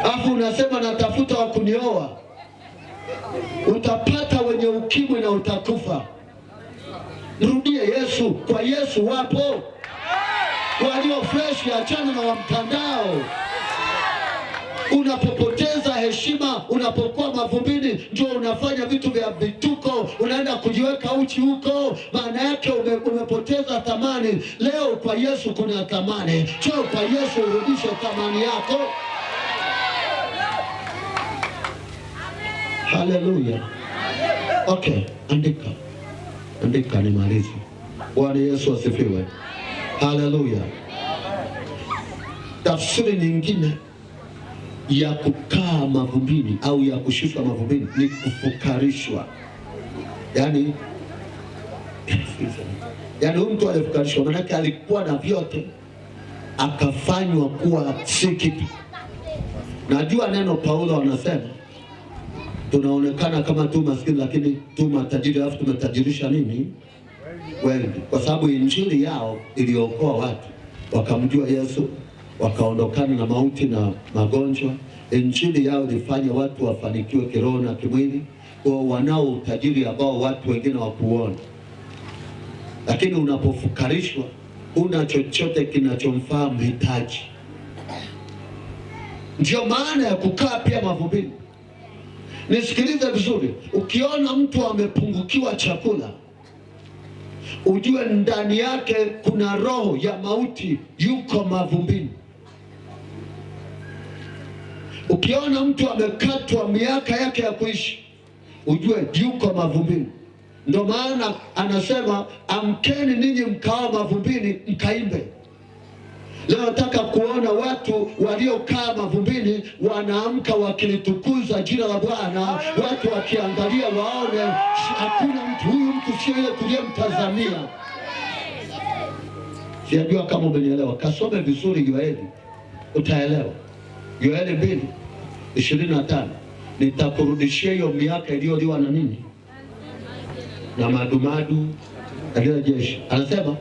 Afu unasema natafuta wa kunioa. Utapata wenye ukimwi na utakufa. Nirudie Yesu, kwa Yesu wapo. Walio fresh, achana na wa mtandao. Unapopoteza heshima, unapokuwa mavumbini, ndio unafanya vitu vya vituko, unaenda kujiweka uchi huko, maana yake umepoteza thamani. Leo kwa Yesu kuna thamani. Njoo kwa Yesu urudishe thamani yako. Haleluya. Okay, andika nimalize. Bwana Yesu asifiwe. Haleluya. Tafsiri nyingine ya kukaa mavumbini au ya kushushwa mavumbini ni kufukarishwa. Yaani mtu alifukarishwa, maana yake alikuwa na vyote akafanywa kuwa si kitu. Najua neno Paulo anasema tunaonekana kama tu maskini lakini tu matajiri, alafu tumetajirisha nini? Wengi. Kwa sababu injili yao iliokoa watu, wakamjua Yesu, wakaondokana na mauti na magonjwa. Injili yao ilifanya watu wafanikiwe kiroho na kimwili, kwa wanao utajiri ambao watu wengine hawakuona. Lakini unapofukarishwa, una chochote kinachomfaa mhitaji. Ndio maana ya kukaa pia mavumbini. Nisikilize vizuri, ukiona mtu amepungukiwa chakula, ujue ndani yake kuna roho ya mauti, yuko mavumbini. Ukiona mtu amekatwa miaka yake ya kuishi, ujue yuko mavumbini. Ndio maana anasema amkeni ninyi mkao mavumbini mkaimbe. Leo nataka kuona watu waliokaa mavumbini wanaamka wakilitukuza jina la Bwana. Watu wakiangalia waone hakuna mtu, huyu mtu sio yule tuliyemtazamia. Sijajua kama umenielewa. Kasome vizuri Yoeli, utaelewa. Yoeli 2:25. Nitakurudishia hiyo miaka iliyoliwa na nini? Na madumadu na kila jeshi. Anasema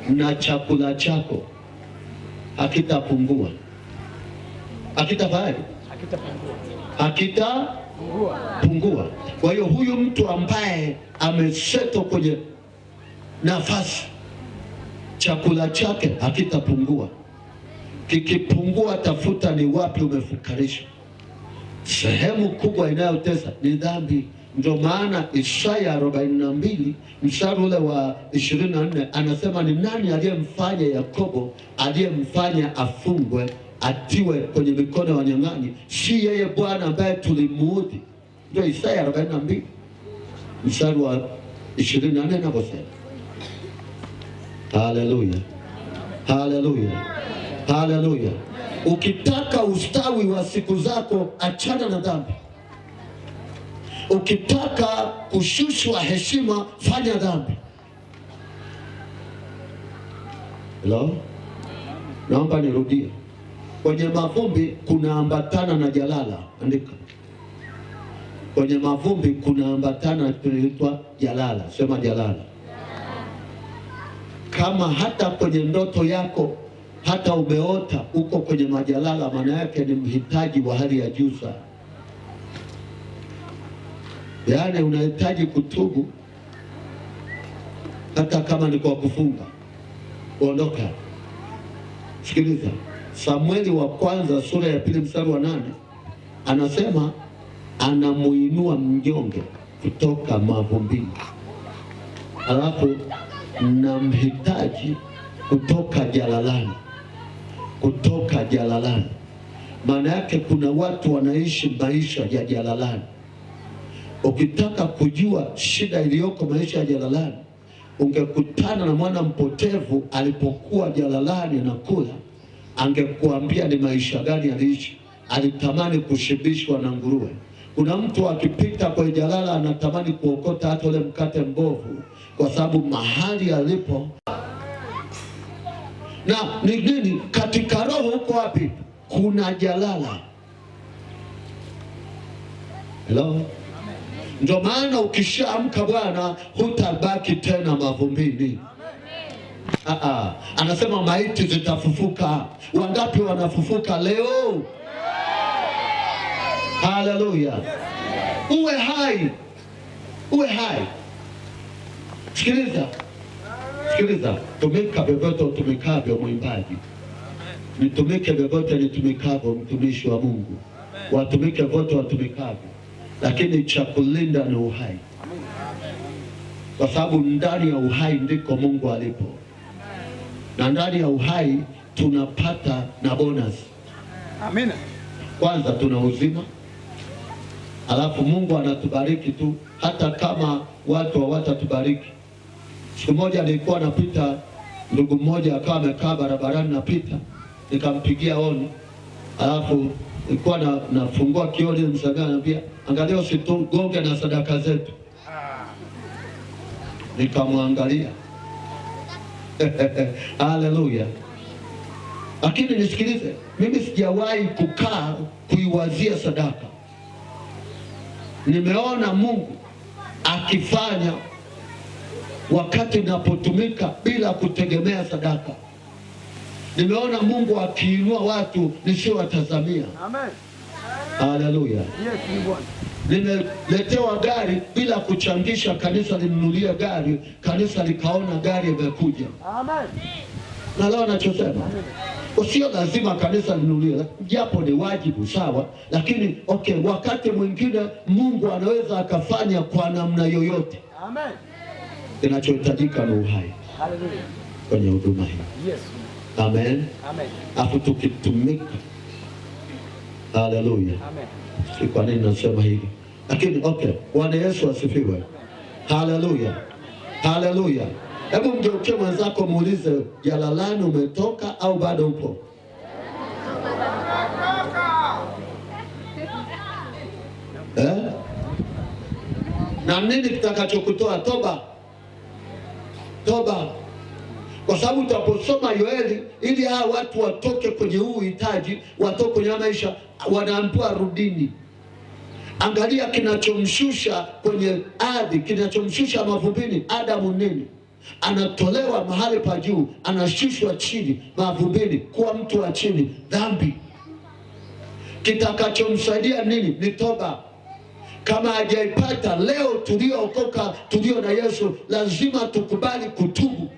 na chakula chako hakitapungua. Hakitapungua. Kwa hiyo huyu mtu ambaye ameseto kwenye nafasi, chakula chake hakitapungua. Kikipungua, tafuta ni wapi umefukarisha. Sehemu kubwa inayotesa ni dhambi. Ndio maana Isaya 42 mstari ule wa 24 anasema ni nani aliyemfanya Yakobo, aliyemfanya afungwe, atiwe kwenye mikono ya wanyang'anyi? Si yeye Bwana ambaye tulimuudhi? Ndio Isaya 42 mstari wa 24 anaposema. Haleluya, haleluya, haleluya. Ukitaka ustawi wa siku zako, achana na dhambi. Ukitaka kushushwa heshima, fanya dhambi. Hello? Naomba nirudie. Kwenye mavumbi kunaambatana na jalala. Andika. Kwenye mavumbi kunaambatana kinaitwa jalala. Sema jalala. Kama hata kwenye ndoto yako, hata umeota uko kwenye majalala, maana yake ni mhitaji wa hali ya juu sana. Yaani unahitaji kutubu, hata kama ni kwa kufunga. Ondoka. Sikiliza. Samueli wa kwanza sura ya 2 mstari wa 8 anasema anamuinua mnyonge kutoka mavumbini, alafu na mhitaji kutoka jalalani. Kutoka jalalani maana yake kuna watu wanaishi maisha ya jalalani. Ukitaka kujua shida iliyoko maisha ya jalalani, ungekutana na mwana mpotevu alipokuwa jalalani na kula, angekuambia ni maisha gani aliishi. Alitamani kushibishwa na nguruwe. Kuna mtu akipita kwa jalala anatamani kuokota hata ule mkate mbovu, kwa sababu mahali alipo. Na ni nini? Katika roho uko wapi? Kuna jalala. Hello? Ndio maana ukishaamka Bwana, hutabaki tena mavumbini. Anasema maiti zitafufuka. Wangapi wanafufuka leo? Haleluya. Uwe hai. Uwe hai. Sikiliza. Sikiliza. Tumika vyovyote utumikavyo mwimbaji. Nitumike vyovyote nitumikavyo mtumishi wa Mungu. Watumike vote watumikavyo. Lakini cha kulinda ni uhai. Kwa sababu ndani ya uhai ndiko Mungu alipo. Na ndani ya uhai tunapata na bonus. Amina. Kwanza tuna uzima. Alafu Mungu anatubariki tu, hata kama watu hawatatubariki. Siku moja nilikuwa napita, ndugu mmoja akawa amekaa barabarani napita, nikampigia honi. Alafu nilikuwa nafungua kioo ile msagaa, anambia angalia usitugonge na sadaka zetu. Nikamwangalia. Haleluya. Lakini nisikilize, mimi sijawahi kukaa kuiwazia sadaka. Nimeona Mungu akifanya wakati napotumika bila kutegemea sadaka. Nimeona Mungu akiinua watu nisiowatazamia. Amen. Haleluya. Nimeletewa gari bila kuchangisha kanisa linunulie gari, kanisa likaona gari imekuja. Amen. Na leo anachosema, sio lazima kanisa linunulie, japo ni wajibu sawa, lakini wakati mwingine Mungu anaweza akafanya kwa namna yoyote. Amen. Kinachohitajika ni uhai. Haleluya. Kwenye huduma hii. Yes. Amen. Amen. Afu tukitumika. Haleluya. Si kwa nini nasema hivi? Lakini okay, Bwana Yesu asifiwe. Haleluya. Haleluya. Hebu mgeukie mwenzako muulize, jalalani umetoka au bado upo? Na nini kitakachokutoa? Toba. Toba. Kwa sababu utaposoma Yoeli, ili hawa watu watoke kwenye huu uhitaji, watoke kwenye maisha, wanaambiwa rudini. Angalia kinachomshusha kwenye ardhi, kinachomshusha mavumbini Adamu nini? Anatolewa mahali pa juu, anashushwa chini mavumbini, kuwa mtu wa chini, dhambi. Kitakachomsaidia nini? Ni toba. Kama hajaipata leo, tuliookoka, tulio na Yesu, lazima tukubali kutubu.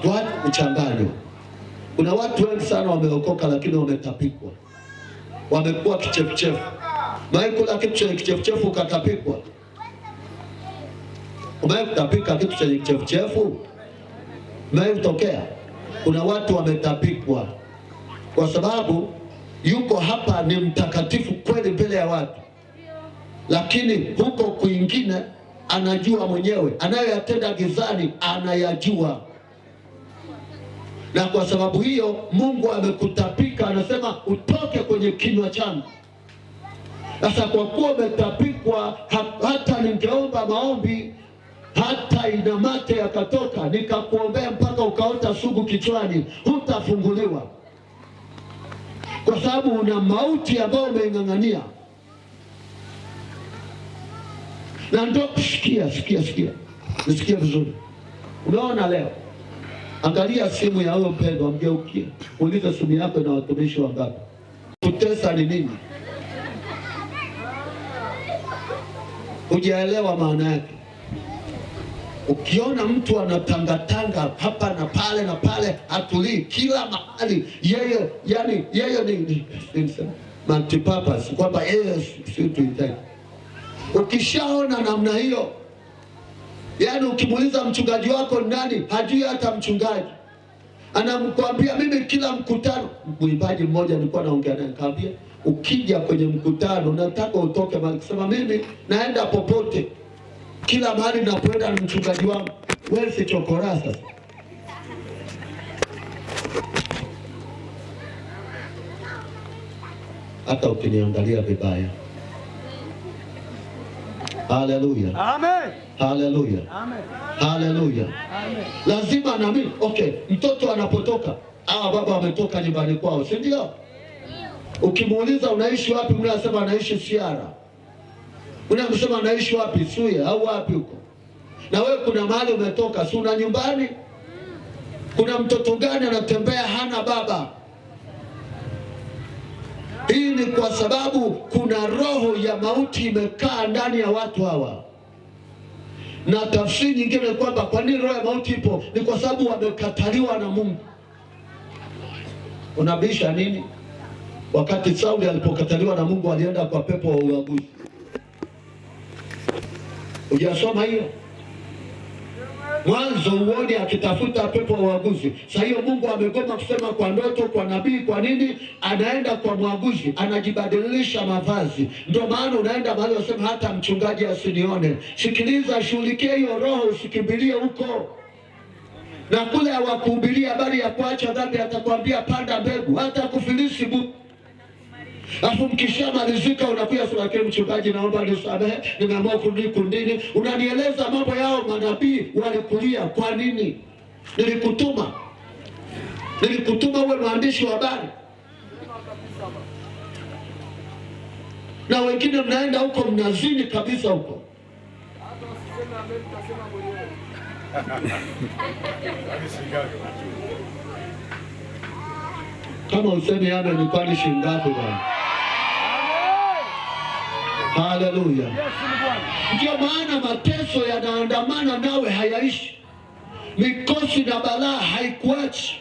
Tuache kuchanganywa. Kuna watu wengi sana wameokoka lakini wametapikwa, wamekuwa kichefuchefu. Maikula kitu chenye kichefuchefu ukatapikwa. Umekutapika kitu chenye kichefuchefu? Umetokea? Kuna watu wametapikwa kwa sababu yuko hapa ni mtakatifu kweli mbele ya watu, lakini huko kwingine anajua mwenyewe, anayoyatenda gizani anayajua. Na kwa sababu hiyo Mungu amekutapika, anasema utoke kwenye kinywa changu. Sasa kwa kuwa umetapikwa, hata ningeomba maombi, hata ina mate yakatoka, nikakuombea mpaka ukaota sugu kichwani, hutafunguliwa. Kwa sababu una mauti ambayo umeing'ang'ania. Na ndio sikia. Nisikie vizuri. Umeona leo? Angalia simu ya huyo mpendwa, mgeukie. Uliza simu yako na watumishi wangapi. Kutesa ni nini? Hujaelewa maana yake. Ukiona mtu anatangatanga hapa na pale, atulii kila mahali, yeye ni multipurpose, kwamba si tuhitaji. Ukishaona namna hiyo, yani ukimuuliza mchungaji wako nani, hajui hata mchungaji. Anamkwambia mimi kila mkutano. Mwimbaji mmoja nilikuwa naongea naye, nikamwambia ukija kwenye mkutano nataka utoke mahali, kusema mimi naenda popote, kila mahali napoenda na mchungaji wangu. Wewe si chokora sasa. Hata ukiniangalia vibaya. Haleluya. Amen. Haleluya. Amen. Haleluya. Amen. Lazima na mimi, okay, mtoto anapotoka, baba ametoka nyumbani kwao, si ndio? Ukimuuliza unaishi wapi, mnasema anaishi Siara. Unamsema anaishi wapi, Suya au wapi huko? Na wewe kuna mahali umetoka, si una nyumbani? Kuna mtoto gani anatembea hana baba? Hii ni kwa sababu kuna roho ya mauti imekaa ndani ya watu hawa. Na tafsiri nyingine kwamba kwa nini roho ya mauti ipo, ni kwa sababu wamekataliwa na Mungu. Unabisha nini? Wakati Sauli alipokataliwa na Mungu, alienda kwa pepo wa uaguzi. Hujasoma hiyo? Mwanzo uone akitafuta pepo wa uaguzi. Sasa hiyo Mungu amegoma kusema kwa ndoto, kwa nabii. Kwa nini? Anaenda kwa mwaguzi, anajibadilisha mavazi. Ndio maana unaenda mahali wasema hata mchungaji asinione. Sikiliza, shughulikia hiyo roho, usikimbilie huko. Na kule hawakuhubiria habari ya kuacha dhambi, atakwambia panda mbegu, hata kufilisi bu. Afu mkishamalizika unakuja sura yake, mchungaji naomba nisamehe, nimeamua kurudi kundini. Unanieleza mambo yao manabii walikulia. Kwa nini? Nilikutuma uwe mwandishi wa habari. Na wengine mnaenda huko mnazini kabisa huko. Kama useme yana ni kwani shingapi bwana? Haleluya. Ndio maana mateso yanaandamana nawe hayaishi. Mikosi na balaa haikuachi.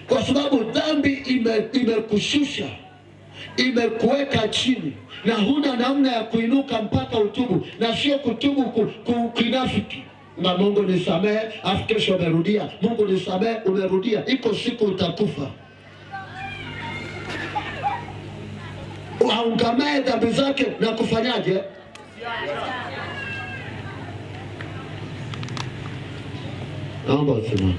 Kwa sababu dhambi imekushusha, imekuweka chini, na huna namna ya kuinuka mpaka utubu. Na sio kutubu kinafiki, na Mungu nisamehe, afu kesho umerudia, Mungu nisamehe, umerudia. Iko siku utakufa. aungamae dhambi zake na kufanyaje? Naomba usimame.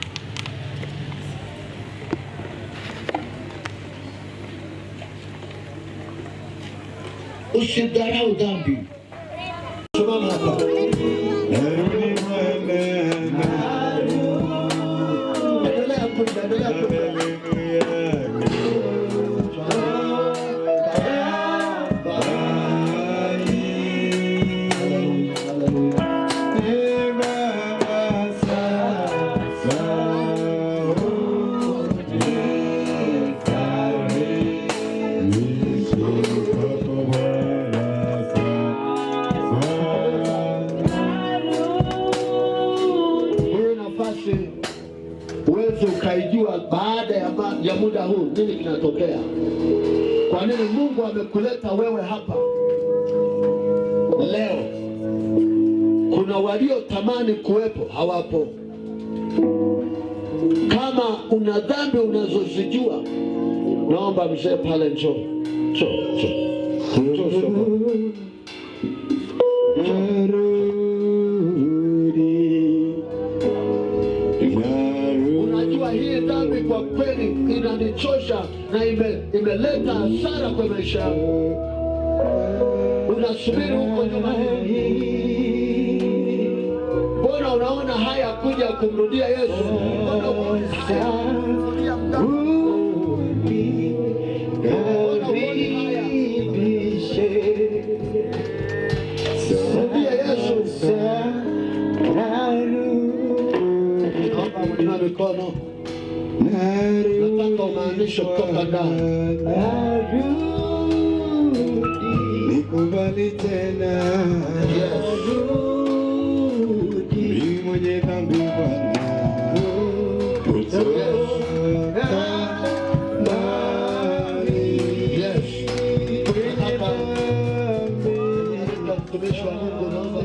Usidharau dhambi. Simama hapa. Endelea kuimba. Uweze ukaijua baada ya muda huu nini kinatokea. Kwa nini Mungu amekuleta wewe hapa leo? Kuna waliotamani kuwepo, hawapo. Kama una dhambi unazozijua, naomba mzee pale njoo. Unajua hii dhambi kwa kweli inanichosha na imeleta hasara kwa maisha yangu. Unasubiri huko nyumbani. Mbona unaona haya kuja kumrudia Yesu? Mbona unaona haya kumrudia mikono. Nataka umaanishe kutoka ndani. Nikubali tena. Mimi mwenye dhambi Bwana. Mtumishi wa Mungu naomba